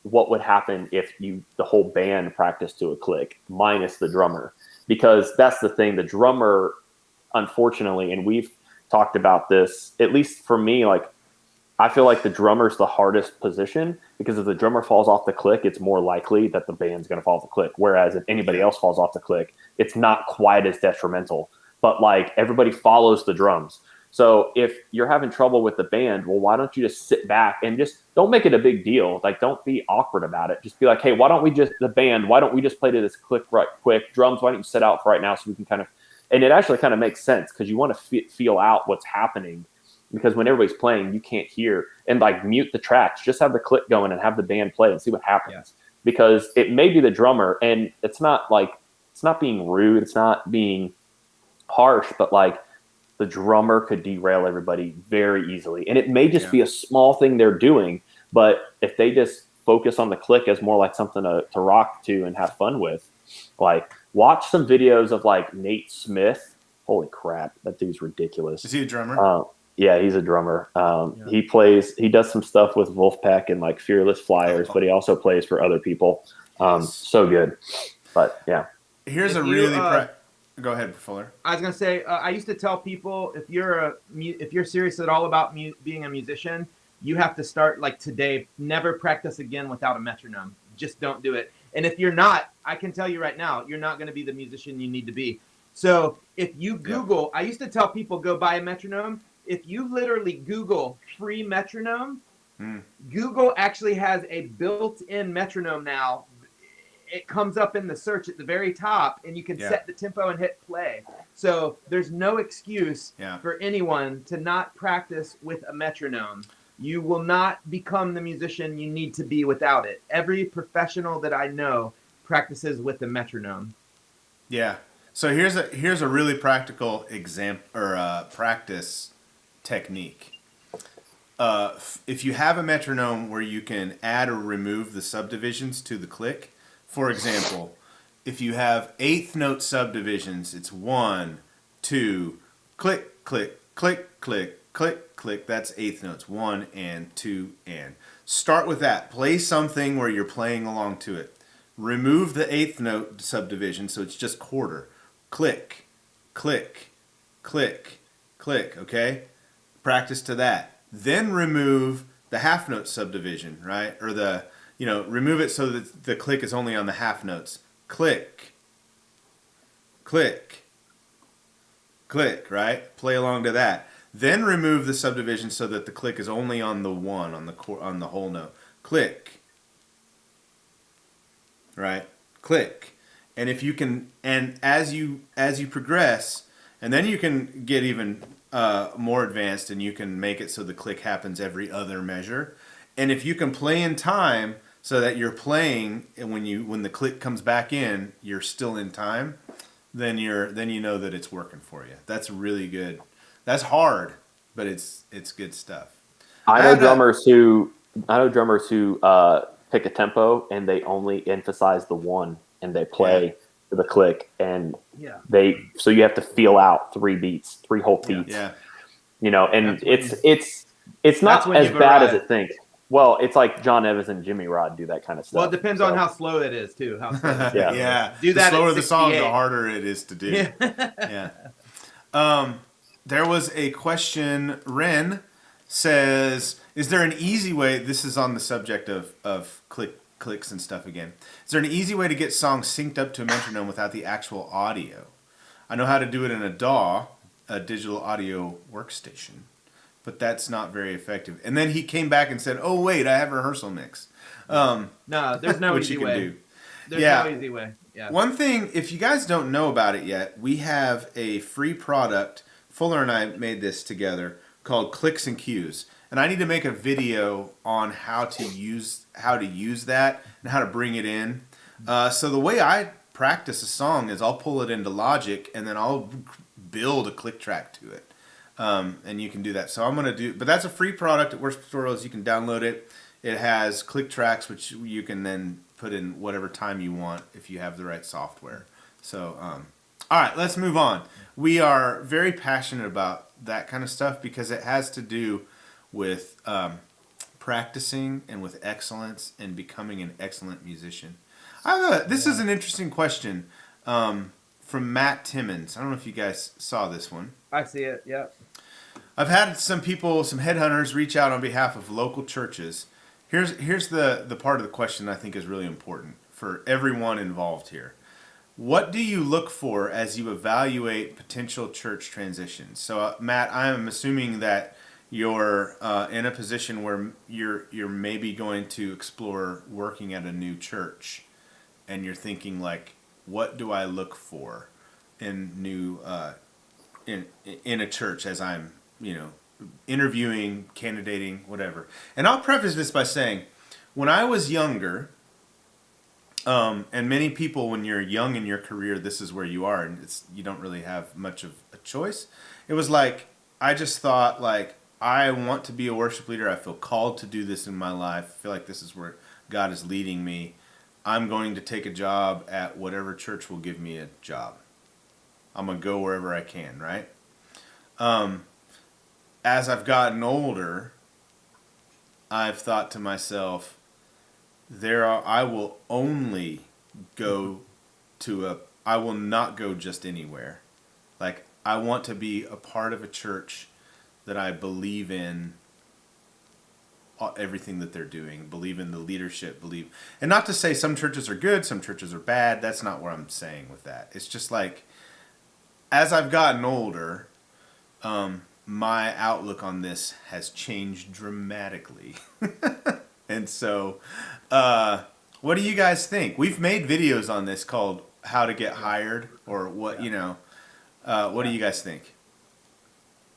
what would happen if the whole band practiced to a click minus the drummer? Because that's the thing, the drummer, unfortunately, and we've talked about this, at least for me, like, I feel like the drummer's the hardest position because if the drummer falls off the click, it's more likely that the band's going to fall off the click. Whereas if anybody else falls off the click, it's not quite as detrimental. But like everybody follows the drums. So if you're having trouble with the band, well, why don't you just sit back and just don't make it a big deal? Like, don't be awkward about it. Just be like, hey, why don't we just play to this click right quick? Drums, why don't you sit out for right now so we can kind of, and it actually kind of makes sense because you want to feel out what's happening. Because when everybody's playing, you can't hear and like mute the tracks. Just have the click going and have the band play and see what happens. Yeah. Because it may be the drummer, and it's not being rude, it's not being harsh, but like the drummer could derail everybody very easily. And it may just be a small thing they're doing, but if they just focus on the click as more like something to rock to and have fun with, like watch some videos of like Nate Smith. Holy crap, that dude's ridiculous. Is he a drummer? Yeah, he's a drummer. He does some stuff with Wolfpack and like Fearless Flyers, but he also plays for other people. Yes. So good. But yeah. Here's If a you, really go ahead, Fuller. I was gonna say, I used to tell people if you're serious at all about being a musician, you have to start like today. Never practice again without a metronome. Just don't do it. And if you're not, I can tell you right now, you're not going to be the musician you need to be. So if you Google, I used to tell people go buy a metronome. If you literally Google free metronome, Google actually has a built-in metronome now. It comes up in the search at the very top, and you can set the tempo and hit play. So there's no excuse for anyone to not practice with a metronome. You will not become the musician you need to be without it. Every professional that I know practices with a metronome. Yeah. So here's a really practical example or practice technique. If you have a metronome where you can add or remove the subdivisions to the click, for example, if you have eighth note subdivisions, it's 1, 2, click, click, click, click, click, click. That's eighth notes, 1 and 2 and. Start with that. Play something where you're playing along to it. Remove the eighth note subdivision so it's just quarter. Click, click, click, click, okay? Practice to that. Then remove the half note subdivision, right? Or remove it so that the click is only on the half notes. Click, click, click, right? Play along to that. Then remove the subdivision so that the click is only on the one, on the whole note. Click, right? Click. And if you can, and as you progress, and then you can get even more advanced, and you can make it so the click happens every other measure. And if you can play in time so that you're playing, and when the click comes back in, you're still in time, then you know that it's working for you. That's really good. That's hard, but it's good stuff. I know drummers who pick a tempo and they only emphasize the one and they play to the click, and so you have to feel out 3 beats, 3 whole beats. Yeah. And it's not as bad as it thinks. Well, it's like John Evans and Jimmy Rod do that kind of stuff. Well, it depends on how slow it is too. How slow it is. Yeah. Do that. The slower the song, the harder it is to do. Yeah. There was a question. Ren says, "Is there an easy way?" This is on the subject of clicks and stuff again. Is there an easy way to get songs synced up to a metronome without the actual audio? I know how to do it in a DAW, a digital audio workstation, but that's not very effective. And then he came back and said, "Oh wait, I have a rehearsal mix." No, there's no which easy you can way. do. There's no easy way. Yeah. One thing, if you guys don't know about it yet, we have a free product. Fuller and I made this together called Clicks and Cues, and I need to make a video on how to use that and how to bring it in. So the way I practice a song is I'll pull it into Logic and then I'll build a click track to it. And you can do that. So I'm going to do, but that's a free product at Worship Tutorials. You can download it. It has click tracks, which you can then put in whatever time you want if you have the right software. So, all right, let's move on. We are very passionate about that kind of stuff because it has to do with practicing and with excellence and becoming an excellent musician. This is an interesting question from Matt Timmons. I don't know if you guys saw this one. I see it. Yeah. I've had some headhunters reach out on behalf of local churches. Here's the part of the question I think is really important for everyone involved here. What do you look for as you evaluate potential church transitions? So, Matt, I am assuming that you're in a position where you're maybe going to explore working at a new church, and you're thinking like, what do I look for in new in a church as I'm interviewing, candidating, whatever. And I'll preface this by saying, when I was younger, and many people, when you're young in your career, this is where you are, and you don't really have much of a choice. It was like, I just thought, like, I want to be a worship leader. I feel called to do this in my life. I feel like this is where God is leading me. I'm going to take a job at whatever church will give me a job. I'm going to go wherever I can, right? as I've gotten older, I've thought to myself, I will only go I will not go just anywhere. Like, I want to be a part of a church that I believe in everything that they're doing, believe in the leadership, and not to say some churches are good, some churches are bad. That's not what I'm saying with that. It's just like, as I've gotten older, my outlook on this has changed dramatically. And so, what do you guys think? We've made videos on this called How to Get Hired, or what, what do you guys think?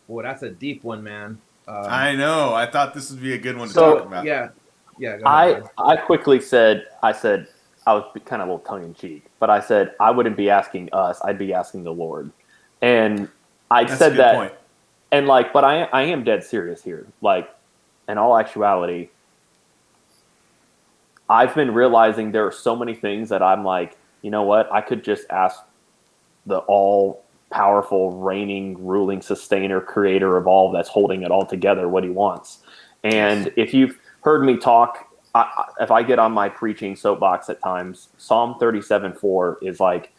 Well, that's a deep one, man. I know. I thought this would be a good one to So, talk about. Yeah. Go ahead. I quickly said, I was kind of a little tongue in cheek, but I said I wouldn't be asking us, I'd be asking the Lord. And I That's said a good that, point. and like, but I am dead serious here. Like, in all actuality, I've been realizing there are so many things that I'm like, you know what? I could just ask the all-powerful, reigning, ruling, sustainer, creator of all that's holding it all together what he wants. And if you've heard me talk, if I get on my preaching soapbox at times, Psalm 37:4 is like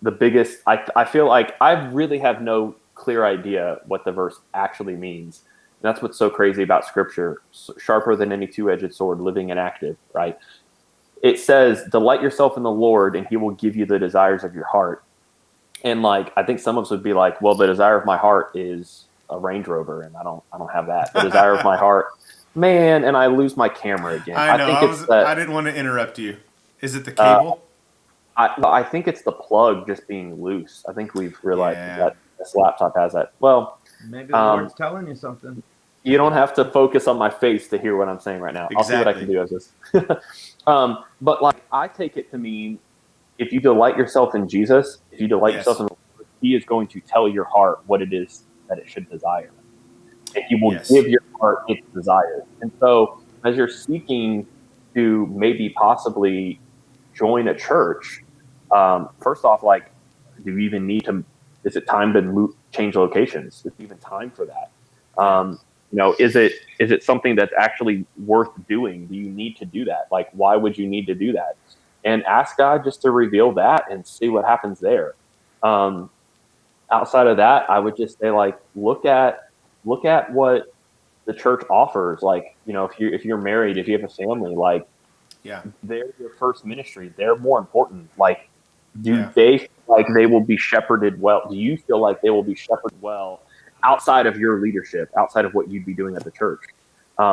the biggest. I feel like I really have no clear idea what the verse actually means. And that's what's so crazy about Scripture, sharper than any two-edged sword, living and active, right? It says, delight yourself in the Lord and he will give you the desires of your heart. And like, I think some of us would be like, well, the desire of my heart is a Range Rover, and I don't have that. The desire of my heart, man, and I lose my camera again. I know. I I didn't want to interrupt you. Is it the cable? I think it's the plug just being loose. I think we've realized that this laptop has that. Well, maybe the Lord's telling you something. You don't have to focus on my face to hear what I'm saying right now. Exactly. I'll see what I can do as this. But like, I take it to mean, if you delight yourself in Jesus, if you delight yourself in the Lord, he is going to tell your heart what it is that it should desire. And he will give your heart its desires. And so as you're seeking to maybe possibly join a church, first off, like, do you even need to, is it time to change locations? Is it even time for that? Is it something that's actually worth doing? Do you need to do that? Like, why would you need to do that? And ask God just to reveal that and see what happens there. Outside of that, I would just say, like, look at what the church offers. Like, if you're married, if you have a family, like, they're your first ministry. They're more important. Like, do they feel like they will be shepherded well? Do you feel like they will be shepherded well outside of your leadership, outside of what you'd be doing at the church?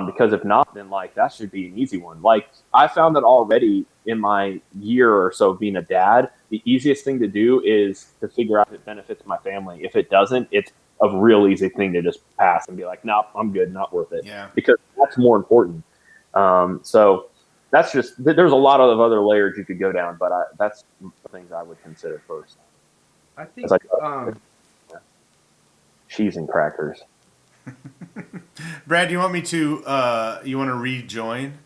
Because if not, then like, that should be an easy one. Like, I found that already in my year or so of being a dad, the easiest thing to do is to figure out if it benefits my family. If it doesn't, it's a real easy thing to just pass and be like, nope, I'm good, not worth it. Yeah. Because that's more important. So that's just, there's a lot of other layers you could go down, but that's the things I would consider first. I think cheese and crackers. Brad, do you want me to you want to rejoin?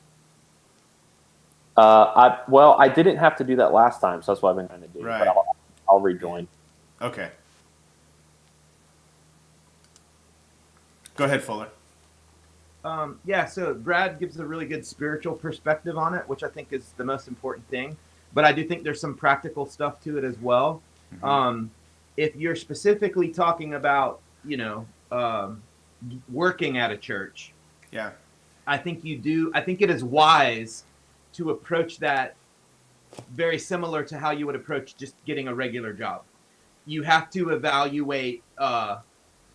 I didn't have to do that last time, so that's what I've been trying to do. Right. But I'll rejoin. Okay. Go ahead, Fuller. So Brad gives a really good spiritual perspective on it, which I think is the most important thing. But I do think there's some practical stuff to it as well. Mm-hmm. If you're specifically talking about, working at a church, I think it is wise to approach that very similar to how you would approach just getting a regular job. You have to evaluate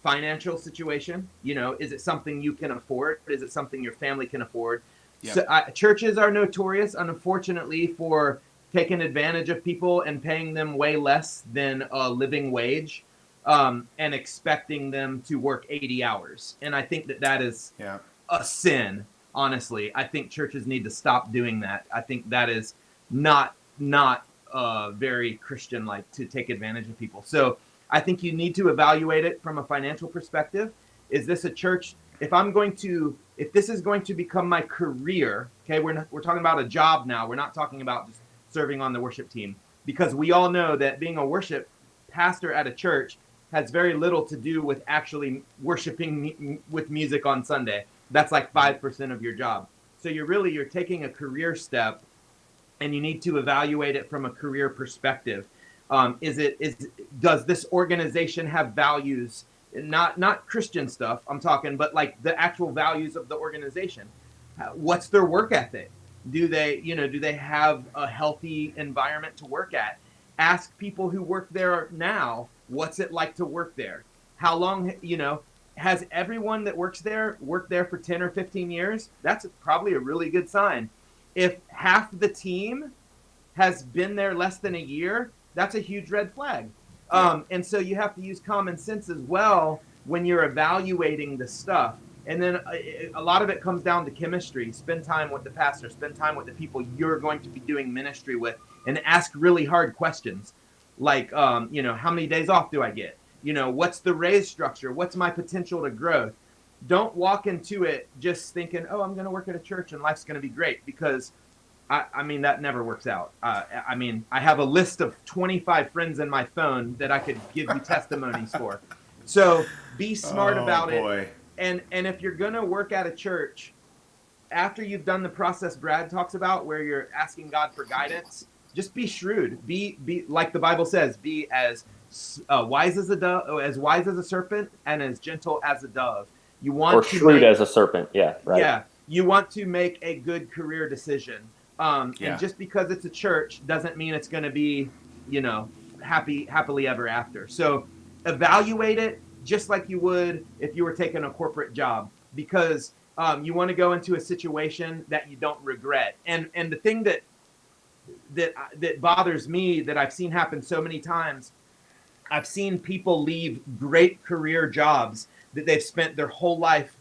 financial situation. Is it something you can afford? Is it something your family can afford? Yep. So churches are notorious, unfortunately, for taking advantage of people and paying them way less than a living wage, and expecting them to work 80 hours. And I think that is a sin, honestly. I think churches need to stop doing that. I think that is not very Christian-like to take advantage of people. So I think you need to evaluate it from a financial perspective. Is this a church? If this is going to become my career, okay, we're talking about a job now. We're not talking about just serving on the worship team, because we all know that being a worship pastor at a church has very little to do with actually worshiping with music on Sunday. That's like 5% of your job. So you're taking a career step, and you need to evaluate it from a career perspective. Does this organization have values? Not Christian stuff I'm talking, but like the actual values of the organization. What's their work ethic? Do they have a healthy environment to work at? Ask people who work there now, what's it like to work there? How long, has everyone that works there worked there for 10 or 15 years? That's probably a really good sign. If half the team has been there less than a year, that's a huge red flag. And so you have to use common sense as well when you're evaluating the stuff. And then a lot of it comes down to chemistry. Spend time with the pastor, spend time with the people you're going to be doing ministry with, and ask really hard questions. Like, how many days off do I get? What's the raise structure? What's my potential to grow? Don't walk into it just thinking, oh, I'm going to work at a church and life's going to be great, because that never works out. I have a list of 25 friends in my phone that I could give you testimonies for. So be smart about it. And if you're going to work at a church, after you've done the process Brad talks about, where you're asking God for guidance, just be shrewd. Be like the Bible says, be as wise as a dove, as wise as a serpent, and as gentle as a dove. You want or shrewd as a serpent. Yeah, right. Yeah, you want to make a good career decision. And just because it's a church doesn't mean it's going to be, happily ever after. So evaluate it just like you would if you were taking a corporate job, because you want to go into a situation that you don't regret. And the thing that bothers me, that I've seen happen so many times, I've seen people leave great career jobs that they've spent their whole life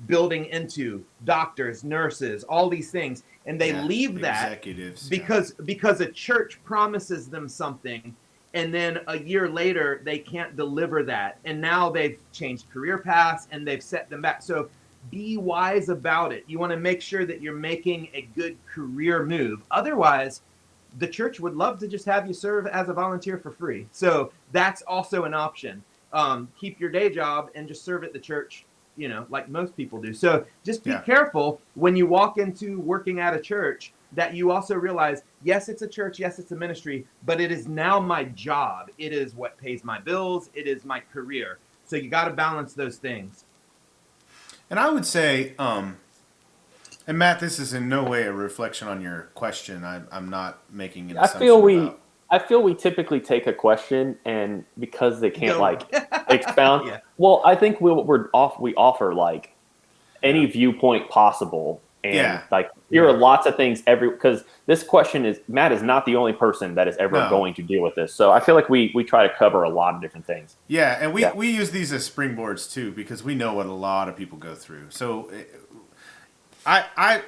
building into, doctors, nurses, all these things, and they leave that because a church promises them something, and then a year later they can't deliver that, and now they've changed career paths and they've set them back. So be wise about it. You want to make sure that you're making a good career move. Otherwise, the church would love to just have you serve as a volunteer for free. So that's also an option. Keep your day job and just serve at the church, like most people do. So just be careful when you walk into working at a church, that you also realize, yes, it's a church, yes, it's a ministry, but it is now my job. It is what pays my bills. It is my career. So you got to balance those things. And I would say, and Matt, this is in no way a reflection on your question. I'm not making an assumption. I feel we typically take a question, and because they can't expound. Well, I think we offer like any viewpoint possible, and here are lots of things because this question is, Matt is not the only person that is ever going to deal with this. So I feel like we try to cover a lot of different things. Yeah, and we use these as springboards too, because we know what a lot of people go through. So I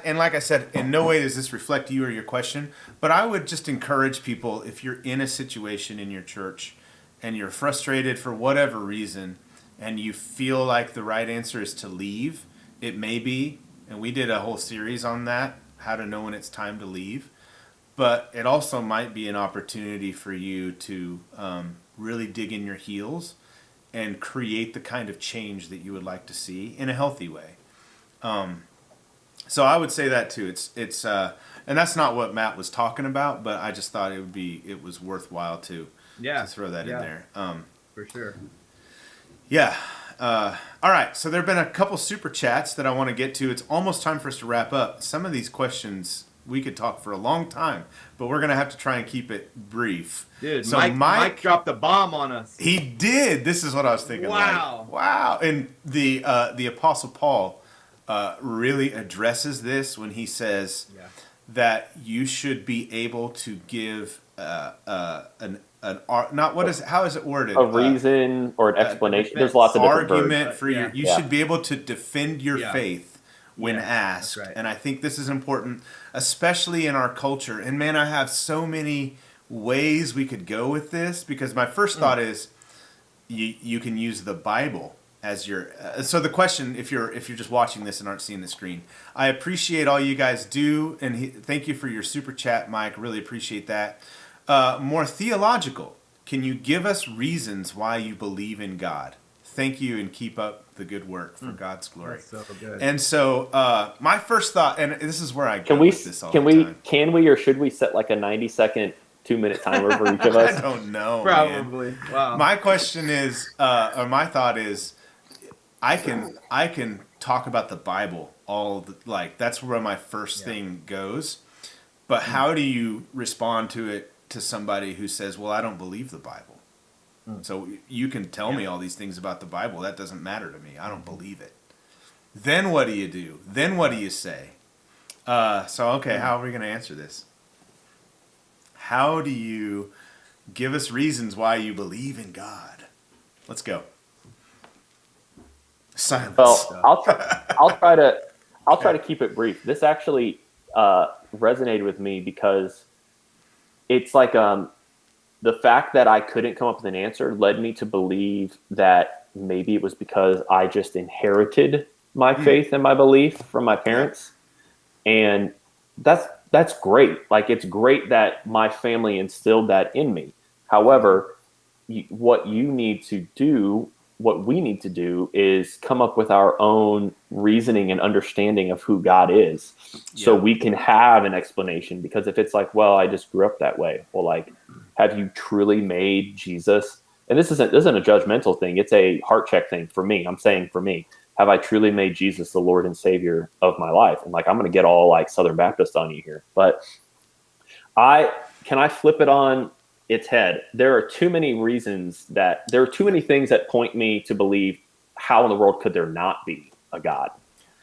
and like I said, in no way does this reflect you or your question, but I would just encourage people, if you're in a situation in your church and you're frustrated for whatever reason, and you feel like the right answer is to leave, it may be, and we did a whole series on that, how to know when it's time to leave, but it also might be an opportunity for you to really dig in your heels and create the kind of change that you would like to see in a healthy way. So I would say that too. It's and that's not what Matt was talking about, but I just thought it was worthwhile to throw that in there. For sure. Yeah. All right. So there have been a couple super chats that I want to get to. It's almost time for us to wrap up. Some of these questions we could talk for a long time, but we're going to have to try and keep it brief. Dude, so Mike dropped the bomb on us. He did. This is what I was thinking. Wow. Wow. And the Apostle Paul really addresses this when he says that you should be able to give how is it worded? A reason or an explanation. There's lots of different argument for your. You should be able to defend your faith when asked, right. And I think this is important, especially in our culture. And man, I have so many ways we could go with this, because my first thought is you can use the Bible as your. So the question, if you're just watching this and aren't seeing the screen, I appreciate all you guys do, and thank you for your super chat, Mike. Really appreciate that. More theological. can you give us reasons why you believe in God? Thank you and keep up the good work for God's glory. That's so good. And so my first thought, and this is where I go Can we with this all the time. can we or should we set like a 90-second 2-minute timer for each of us? I don't know, Probably. man. Wow. My question is, or my thought is, I can talk about the Bible that's where my first thing goes. But how do you respond to it to somebody who says, "Well, I don't believe the Bible"? So you can tell me all these things about the Bible. That doesn't matter to me. I don't believe it. Then what do you do? Then what do you say? How are we going to answer this? How do you give us reasons why you believe in God? Let's go. Silence. Well, I'll try to keep it brief. This actually resonated with me because it's like the fact that I couldn't come up with an answer led me to believe that maybe it was because I just inherited my faith and my belief from my parents. And that's great. Like, it's great that my family instilled that in me. However, what we need to do is come up with our own reasoning and understanding of who God is, so we can have an explanation. Because if it's like, well, I just grew up that way. Well, like, have you truly made Jesus? And this isn't a judgmental thing. It's a heart check thing for me. I'm saying for me, have I truly made Jesus the Lord and Savior of my life? And like, I'm going to get all like Southern Baptist on you here, but I flip it on its head. There are too many things that point me to believe, how in the world could there not be a God?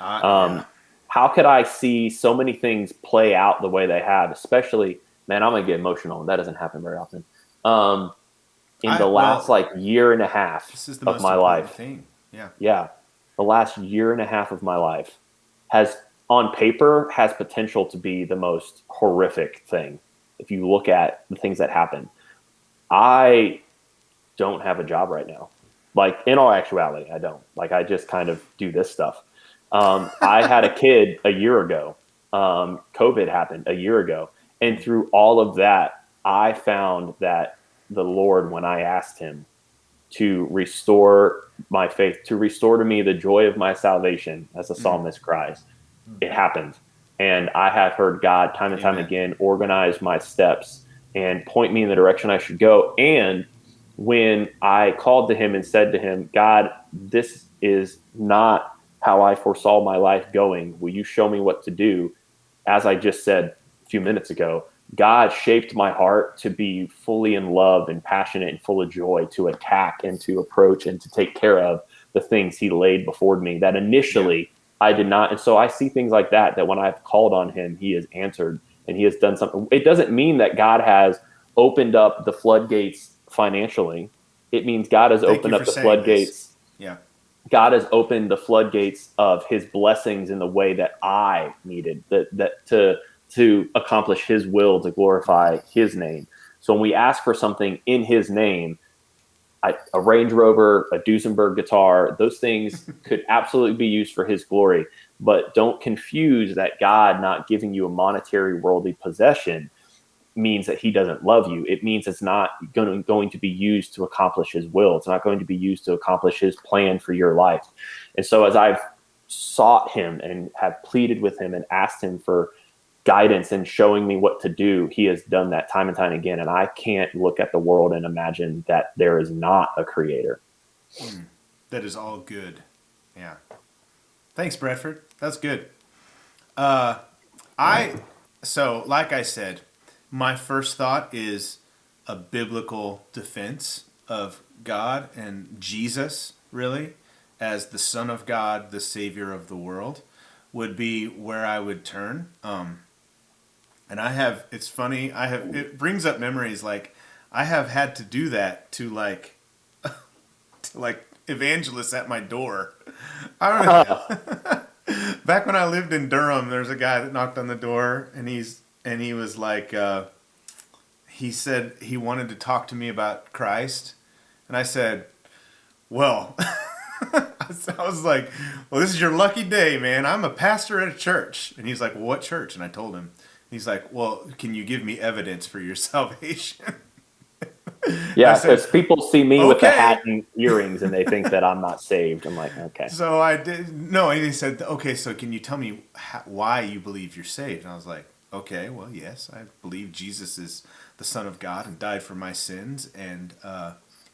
How could I see so many things play out the way they have? Especially, man, I'm gonna get emotional, and that doesn't happen very often. In the last year and a half of my life, thing. The last year and a half of my life has potential to be the most horrific thing. If you look at the things that happen, I don't have a job right now. Like, in all actuality, I don't. Like, I just kind of do this stuff. I had a kid a year ago. COVID happened a year ago. And through all of that, I found that the Lord, when I asked him to restore my faith, to restore to me the joy of my salvation, as the psalmist cries, it happened. And I have heard God time and time again organize my steps and point me in the direction I should go. And when I called to him and said to him, God, this is not how I foresaw my life going. Will you show me what to do? As I just said a few minutes ago, God shaped my heart to be fully in love and passionate and full of joy, to attack and to approach and to take care of the things he laid before me that initially I did not. And so I see things like that when I've called on him, he has answered and he has done something. It doesn't mean that God has opened up the floodgates financially. It means God has opened up the floodgates. Yeah. God has opened the floodgates of his blessings in the way that I needed to accomplish his will, to glorify his name. So when we ask for something in his name, a Range Rover, a Duesenberg guitar, those things could absolutely be used for his glory. But don't confuse that God not giving you a monetary worldly possession means that he doesn't love you. It means it's not going to be used to accomplish his will. It's not going to be used to accomplish his plan for your life. And so as I've sought him and have pleaded with him and asked him for guidance and showing me what to do, he has done that time and time again. And I can't look at the world and imagine that there is not a creator. That is all good. Yeah. Thanks, Bradford. That's good. So like I said, my first thought is a biblical defense of God and Jesus, really, as the Son of God, the Savior of the world, would be where I would turn. And it's funny, it brings up memories. Like, I have had to do that to evangelists at my door. I remember back when I lived in Durham, there's a guy that knocked on the door, and he was like, he said he wanted to talk to me about Christ. And I said, well, I was like, well, this is your lucky day, man. I'm a pastor at a church. And he's like, well, what church? And I told him. He's like, well, can you give me evidence for your salvation? Yeah, said, because people see me with the okay. hat and earrings and they think that I'm not saved. I'm like, okay. So I did. No, and he said, okay, so can you tell me why you believe you're saved? And I was like, okay, well, yes, I believe Jesus is the Son of God and died for my sins and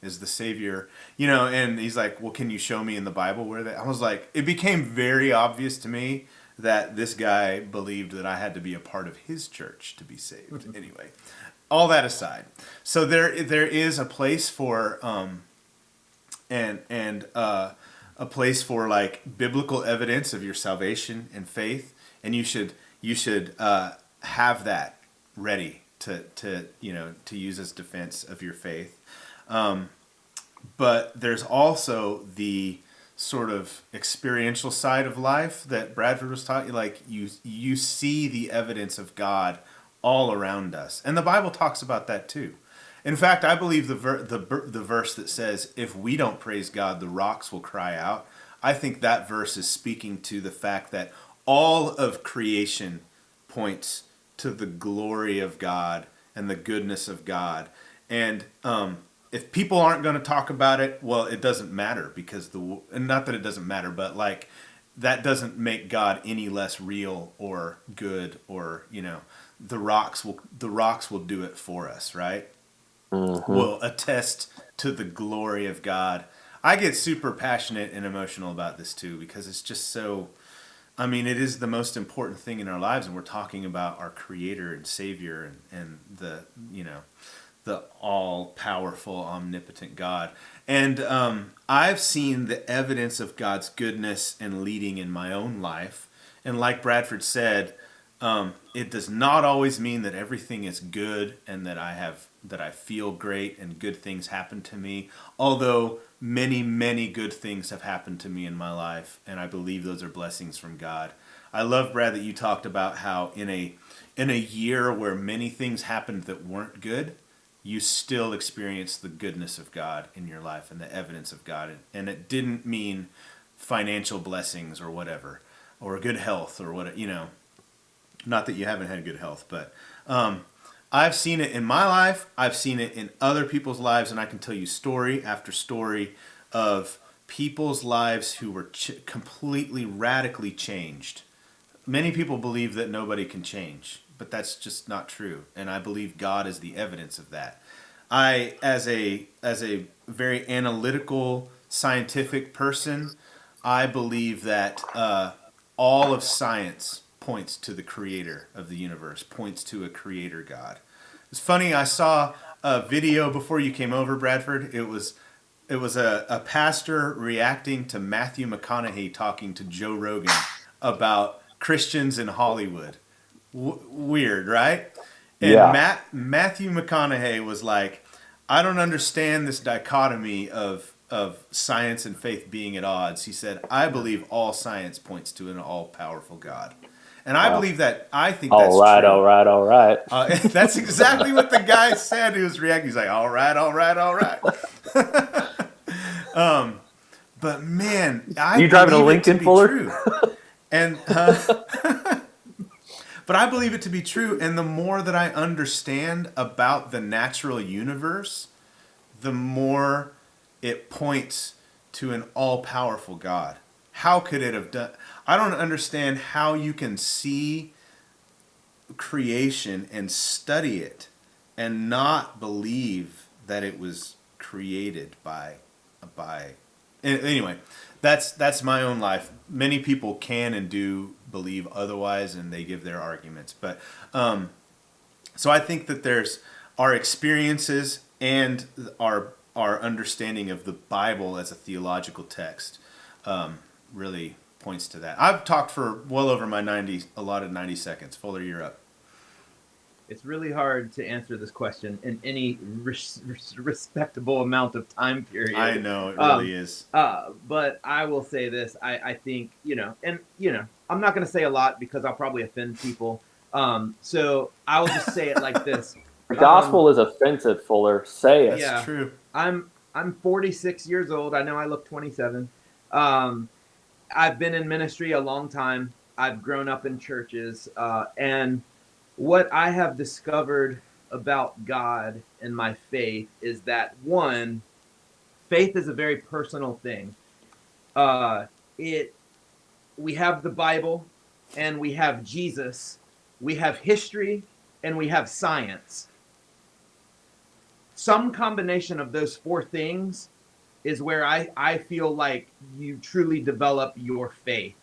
is the Savior. And he's like, well, can you show me in the Bible where that? I was like, it became very obvious to me that this guy believed that I had to be a part of his church to be saved. Anyway, all that aside, so there is a place for a place for like biblical evidence of your salvation and faith, and you should have that ready to use as defense of your faith. But there's also the sort of experiential side of life that Bradford was talking. Like you see the evidence of God all around us, and the Bible talks about that too. In fact, I believe the verse that says, "If we don't praise God, the rocks will cry out." I think that verse is speaking to the fact that all of creation points to the glory of God and the goodness of God. And if people aren't going to talk about it, well, it doesn't matter because and not that it doesn't matter, but like that doesn't make God any less real or good, or the rocks will do it for us, right? Mm-hmm. Will attest to the glory of God. I get super passionate and emotional about this too because it's just so, it is the most important thing in our lives, and we're talking about our Creator and Savior and the all-powerful, omnipotent God. And I've seen the evidence of God's goodness and leading in my own life. And like Bradford said, it does not always mean that everything is good and that I feel great and good things happen to me. Although many, many good things have happened to me in my life, and I believe those are blessings from God. I love, Brad, that you talked about how in a year where many things happened that weren't good, you still experienced the goodness of God in your life and the evidence of God. And it didn't mean financial blessings or whatever, or good health or what, not that you haven't had good health, but I've seen it in my life. I've seen it in other people's lives, and I can tell you story after story of people's lives who were completely, radically changed. Many people believe that nobody can change, but that's just not true, and I believe God is the evidence of that. I, as a very analytical, scientific person, I believe that all of science points to the creator of the universe, points to a creator God. It's funny, I saw a video before you came over, Bradford. It was a pastor reacting to Matthew McConaughey talking to Joe Rogan about Christians in Hollywood. Weird, right? And Yeah. Matthew McConaughey was like, I don't understand this dichotomy of science and faith being at odds. He said, I believe all science points to an all-powerful God. And I believe that. I think that's true. All right. That's exactly what the guy said who was reacting. He's like, all right. But man, I you driving a believe it Lincoln, to be Fuller? true. And but I believe it to be true. And the more that I understand about the natural universe, the more it points to an all-powerful God. How could it have done? I don't understand how you can see creation and study it and not believe that it was created by. Anyway, that's my own life. Many people can and do believe otherwise, and they give their arguments. But so I think that there's our experiences and our understanding of the Bible as a theological text really points to that. I've talked for well over my 90 seconds. Fuller, you're up. It's really hard to answer this question in any respectable amount of time period. I know, it really is. But I will say this. I think, I'm not going to say a lot because I'll probably offend people. So I will just say it like this. The gospel is offensive, Fuller. Say it. That's true. I'm 46 years old. I know I look 27. I've been in ministry a long time. I've grown up in churches. And what I have discovered about God and my faith is that, one, faith is a very personal thing. We have the Bible, and we have Jesus, we have history, and we have science. Some combination of those four things is where I feel like you truly develop your faith.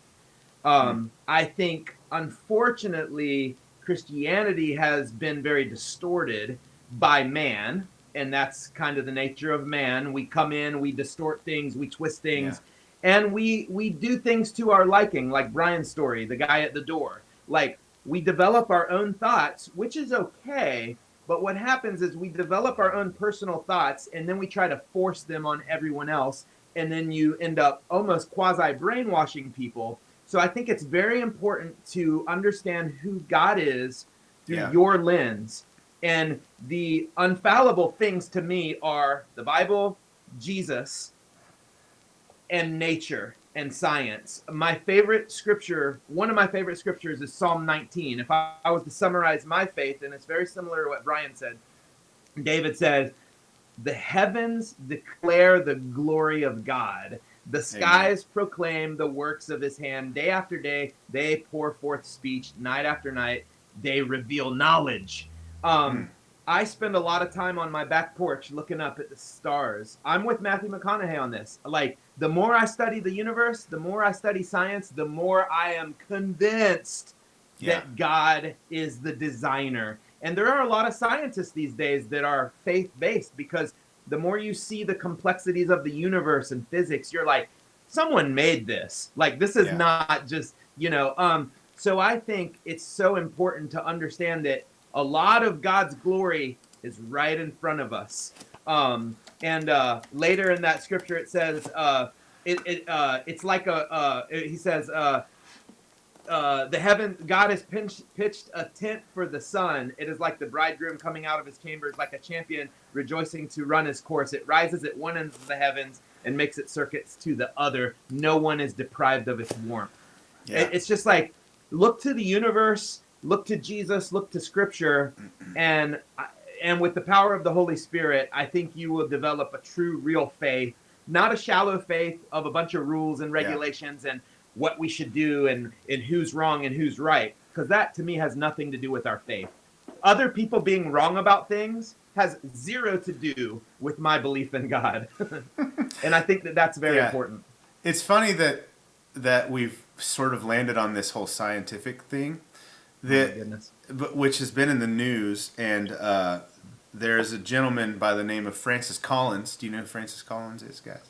I think, unfortunately, Christianity has been very distorted by man, and that's kind of the nature of man. We come in, we distort things, we twist things, and we do things to our liking, like Brian's story, the guy at the door. Like, we develop our own thoughts, which is okay, but what happens is we develop our own personal thoughts, and then we try to force them on everyone else, and then you end up almost quasi-brainwashing people. So I think it's very important to understand who God is through your lens. And the infallible things to me are the Bible, Jesus, and nature and science. My favorite scripture, one of my favorite scriptures is Psalm 19. If I was to summarize my faith, and it's very similar to what Brian said, David says, the heavens declare the glory of God. The skies proclaim the works of his hand. Day after day, they pour forth speech. Night after night, they reveal knowledge. I spend a lot of time on my back porch looking up at the stars. I'm with Matthew McConaughey on this. Like, the more I study the universe, the more I study science, the more I am convinced that God is the designer. And there are a lot of scientists these days that are faith-based, because the more you see the complexities of the universe and physics, you're like, someone made this. Like, this is not just, so I think it's so important to understand that a lot of God's glory is right in front of us. And later in that scripture, it says, it's like he says, God has pitched a tent for the sun. It is like the bridegroom coming out of his chambers, like a champion rejoicing to run his course. It rises at one end of the heavens and makes its circuits to the other. No one is deprived of its warmth. It's just like, look to the universe, look to Jesus, look to Scripture, and with the power of the Holy Spirit, I think you will develop a true, real faith, not a shallow faith of a bunch of rules and regulations and what we should do and who's wrong and who's right, because that to me has nothing to do with our faith. Other people being wrong about things has zero to do with my belief in God. And I think that that's very important. It's funny that we've sort of landed on this whole scientific thing which has been in the news, and there's a gentleman by the name of Francis Collins. Do you know who Francis Collins is, guys?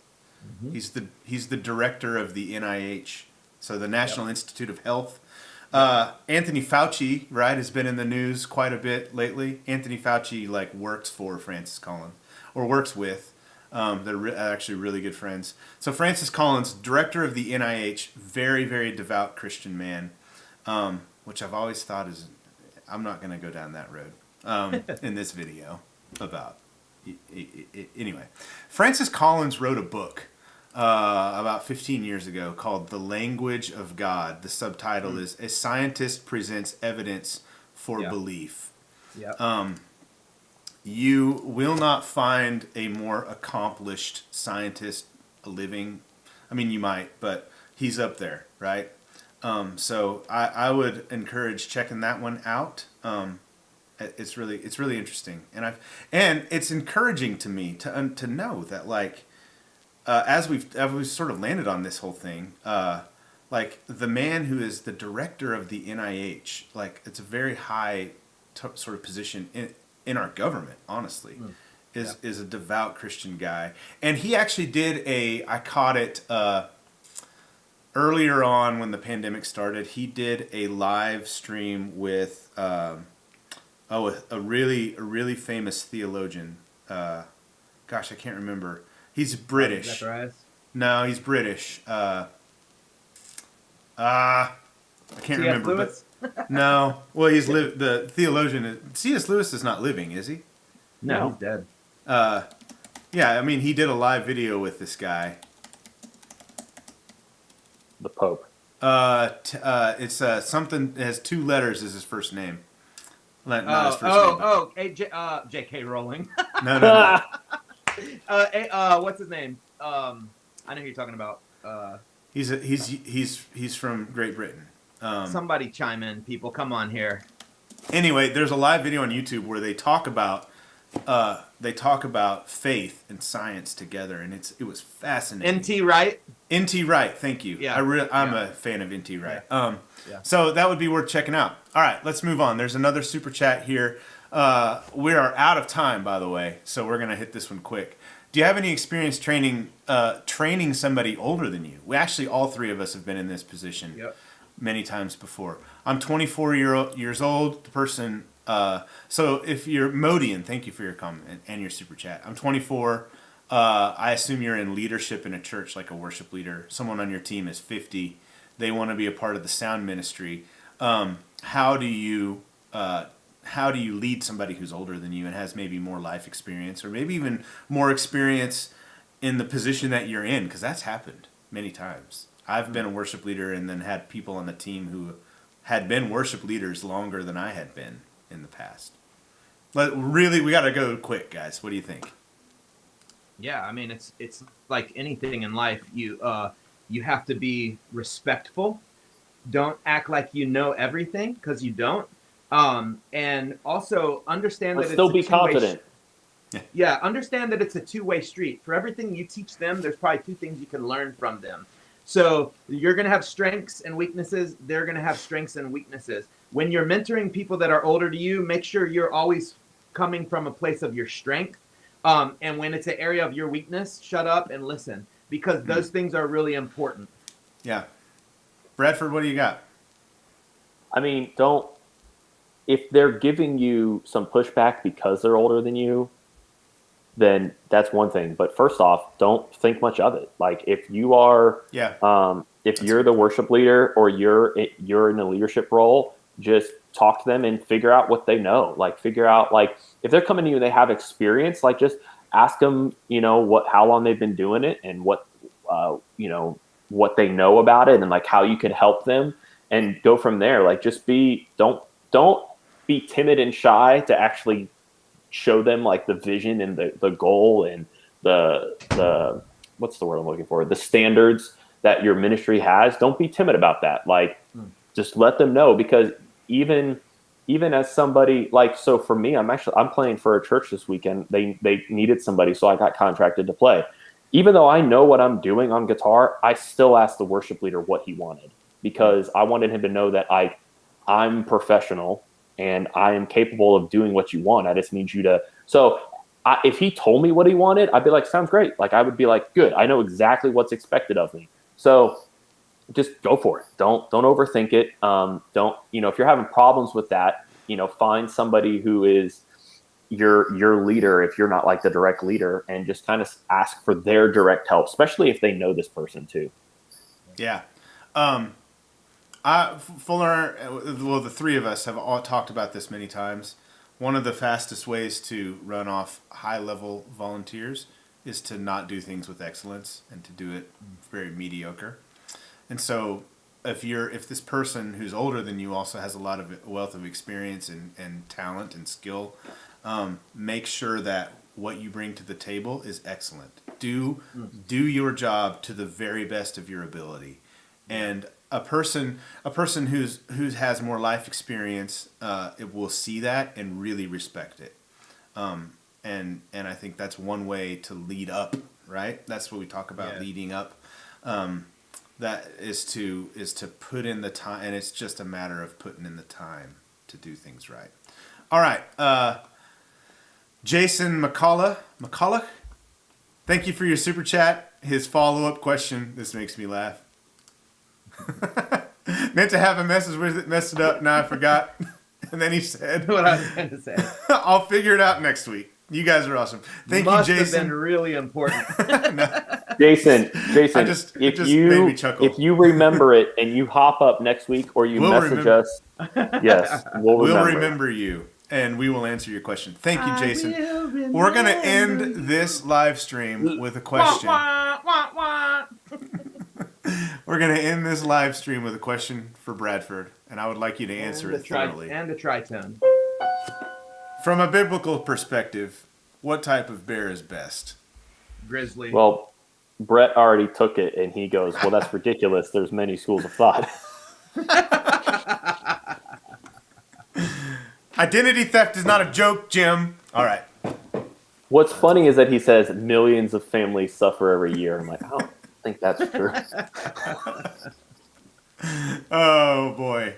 Mm-hmm. He's the director of the NIH, so the National Institute of Health. Anthony Fauci, right, has been in the news quite a bit lately. Anthony Fauci works for Francis Collins, or works with. They're actually really good friends. So Francis Collins, director of the NIH, very, very devout Christian man, which I've always thought is, I'm not going to go down that road in this video about. Anyway, Francis Collins wrote a book about 15 years ago called The Language of God. The subtitle is A Scientist Presents Evidence for Belief. You will not find a more accomplished scientist living. I mean, you might, but he's up there, right? So I would encourage checking that one out. It's really interesting, and it's encouraging to me to know that as we've sort of landed on this whole thing, the man who is the director of the NIH, it's a very high sort of position in our government, honestly, is a devout Christian guy. And he actually did I caught it earlier on when the pandemic started. He did a live stream with a really famous theologian. Gosh, I can't remember. He's British. No, he's British. I can't remember. Lewis? But no. Well, the theologian. C.S. Lewis is not living, is he? No, he's dead. Yeah, I mean, he did a live video with this guy. The Pope. It's something. It has two letters as his first name. Not his first name. J.K. Rowling. No. What's his name? I know who you're talking about. He's from Great Britain. Somebody chime in, people. Come on here. Anyway, there's a live video on YouTube where they talk about faith and science together, and it was fascinating. N.T. Wright. N.T. Wright, thank you. Yeah, I'm a fan of N.T. Wright. Yeah. So that would be worth checking out. All right, let's move on. There's another super chat here. We are out of time, by the way, so we're gonna hit this one quick. Do you have any experience training somebody older than you? We actually, all three of us have been in this position. Yep. Many times before. I'm 24 years old. The person, so if you're Modian, thank you for your comment and your super chat. I'm 24. I assume you're in leadership in a church, like a worship leader. Someone on your team is 50. They want to be a part of the sound ministry. How do you lead somebody who's older than you and has maybe more life experience, or maybe even more experience in the position that you're in? Because that's happened many times. I've been a worship leader and then had people on the team who had been worship leaders longer than I had been in the past. But really, we got to go quick, guys. What do you think? Yeah, I mean, it's like anything in life. You have to be respectful. Don't act like you know everything, because you don't. And also understand that it's still be confident. Yeah, understand that it's a two-way street. For everything you teach them, there's probably two things you can learn from them. So you're going to have strengths and weaknesses. They're going to have strengths and weaknesses. When you're mentoring people that are older to you, make sure you're always coming from a place of your strength. And when it's an area of your weakness, shut up and listen, because those things are really important. Yeah. Bradford, what do you got? I mean, if they're giving you some pushback because they're older than you, then that's one thing. But first off, don't think much of it. Like if you are, if you're the worship leader or you're in a leadership role, just talk to them and figure out what they know. Like figure out, like if they're coming to you and they have experience, like just ask them, how long they've been doing it and what they know about it and like how you can help them, and go from there. Like just don't be timid and shy to actually show them like the vision and the goal and the what's the word I'm looking for? The standards that your ministry has. Don't be timid about that. Like just let them know, because even as somebody, like, so for me, I'm playing for a church this weekend. They needed somebody, so I got contracted to play. Even though I know what I'm doing on guitar, I still asked the worship leader what he wanted, because I wanted him to know that I'm professional and I am capable of doing what you want. I just need you to. So if he told me what he wanted, I'd be like, sounds great. Like I would be like, good. I know exactly what's expected of me. So just go for it. Don't overthink it. Don't, if you're having problems with that, find somebody who is your leader, if you're not like the direct leader, and just kind of ask for their direct help, especially if they know this person too. Yeah. Fuller, well, the three of us have all talked about this many times. One of the fastest ways to run off high-level volunteers is to not do things with excellence and to do it very mediocre. And so if this person who's older than you also has a lot of wealth of experience and talent and skill, make sure that what you bring to the table is excellent. Do your job to the very best of your ability. And a person who has more life experience, it will see that and really respect it. And I think that's one way to lead up, right? That's what we talk about, leading up. That is to put in the time, and it's just a matter of putting in the time to do things right. All right, Jason McCullough, thank you for your super chat. His follow-up question, this makes me laugh. Meant to have a message with it, messed it up, now I forgot. And then he said, what I was going to say. I'll figure it out next week. You guys are awesome. Thank you, Jason. Must have been really important. No. Jason, It just made me chuckle. If you remember it and you hop up next week or you message us, yes, we'll remember you, and we will answer your question. Thank you, Jason. We're going to end this live stream with a question. We're going to end this live stream with a question for Bradford, and I would like you to answer it thoroughly. And the tritone. From a biblical perspective, what type of bear is best? Grizzly. Well, Brett already took it, and he goes, well, that's ridiculous. There's many schools of thought. Identity theft is not a joke, Jim. All right. What's funny is that he says millions of families suffer every year. I'm like, I don't think that's true. Oh, boy.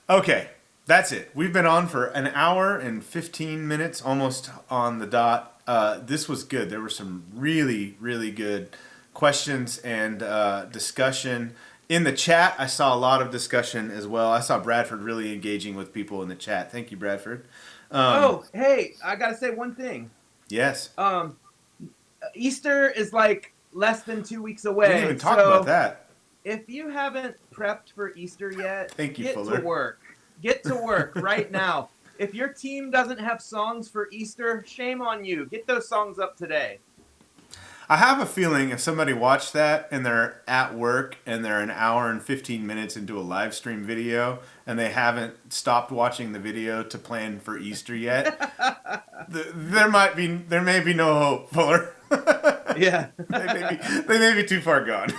Okay, that's it. We've been on for an hour and 15 minutes, almost on the dot. This was good. There were some really, really good questions and discussion. In the chat, I saw a lot of discussion as well. I saw Bradford really engaging with people in the chat. Thank you, Bradford. Hey, I got to say one thing. Yes. Easter is like less than 2 weeks away. We didn't even talk about that. If you haven't prepped for Easter yet, Thank you, get Fuller. to work. Get to work right now. If your team doesn't have songs for Easter, shame on you. Get those songs up today. I have a feeling if somebody watched that and they're at work and they're an hour and 15 minutes into a live stream video and they haven't stopped watching the video to plan for Easter yet, there may be no hope, Fuller. Yeah. they may be too far gone.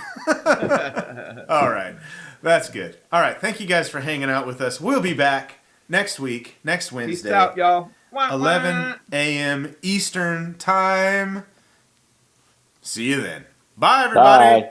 All right. That's good. All right. Thank you guys for hanging out with us. We'll be back next week, next Wednesday. Peace out, y'all. 11 a.m. Eastern Time. See you then. Bye, everybody. Bye.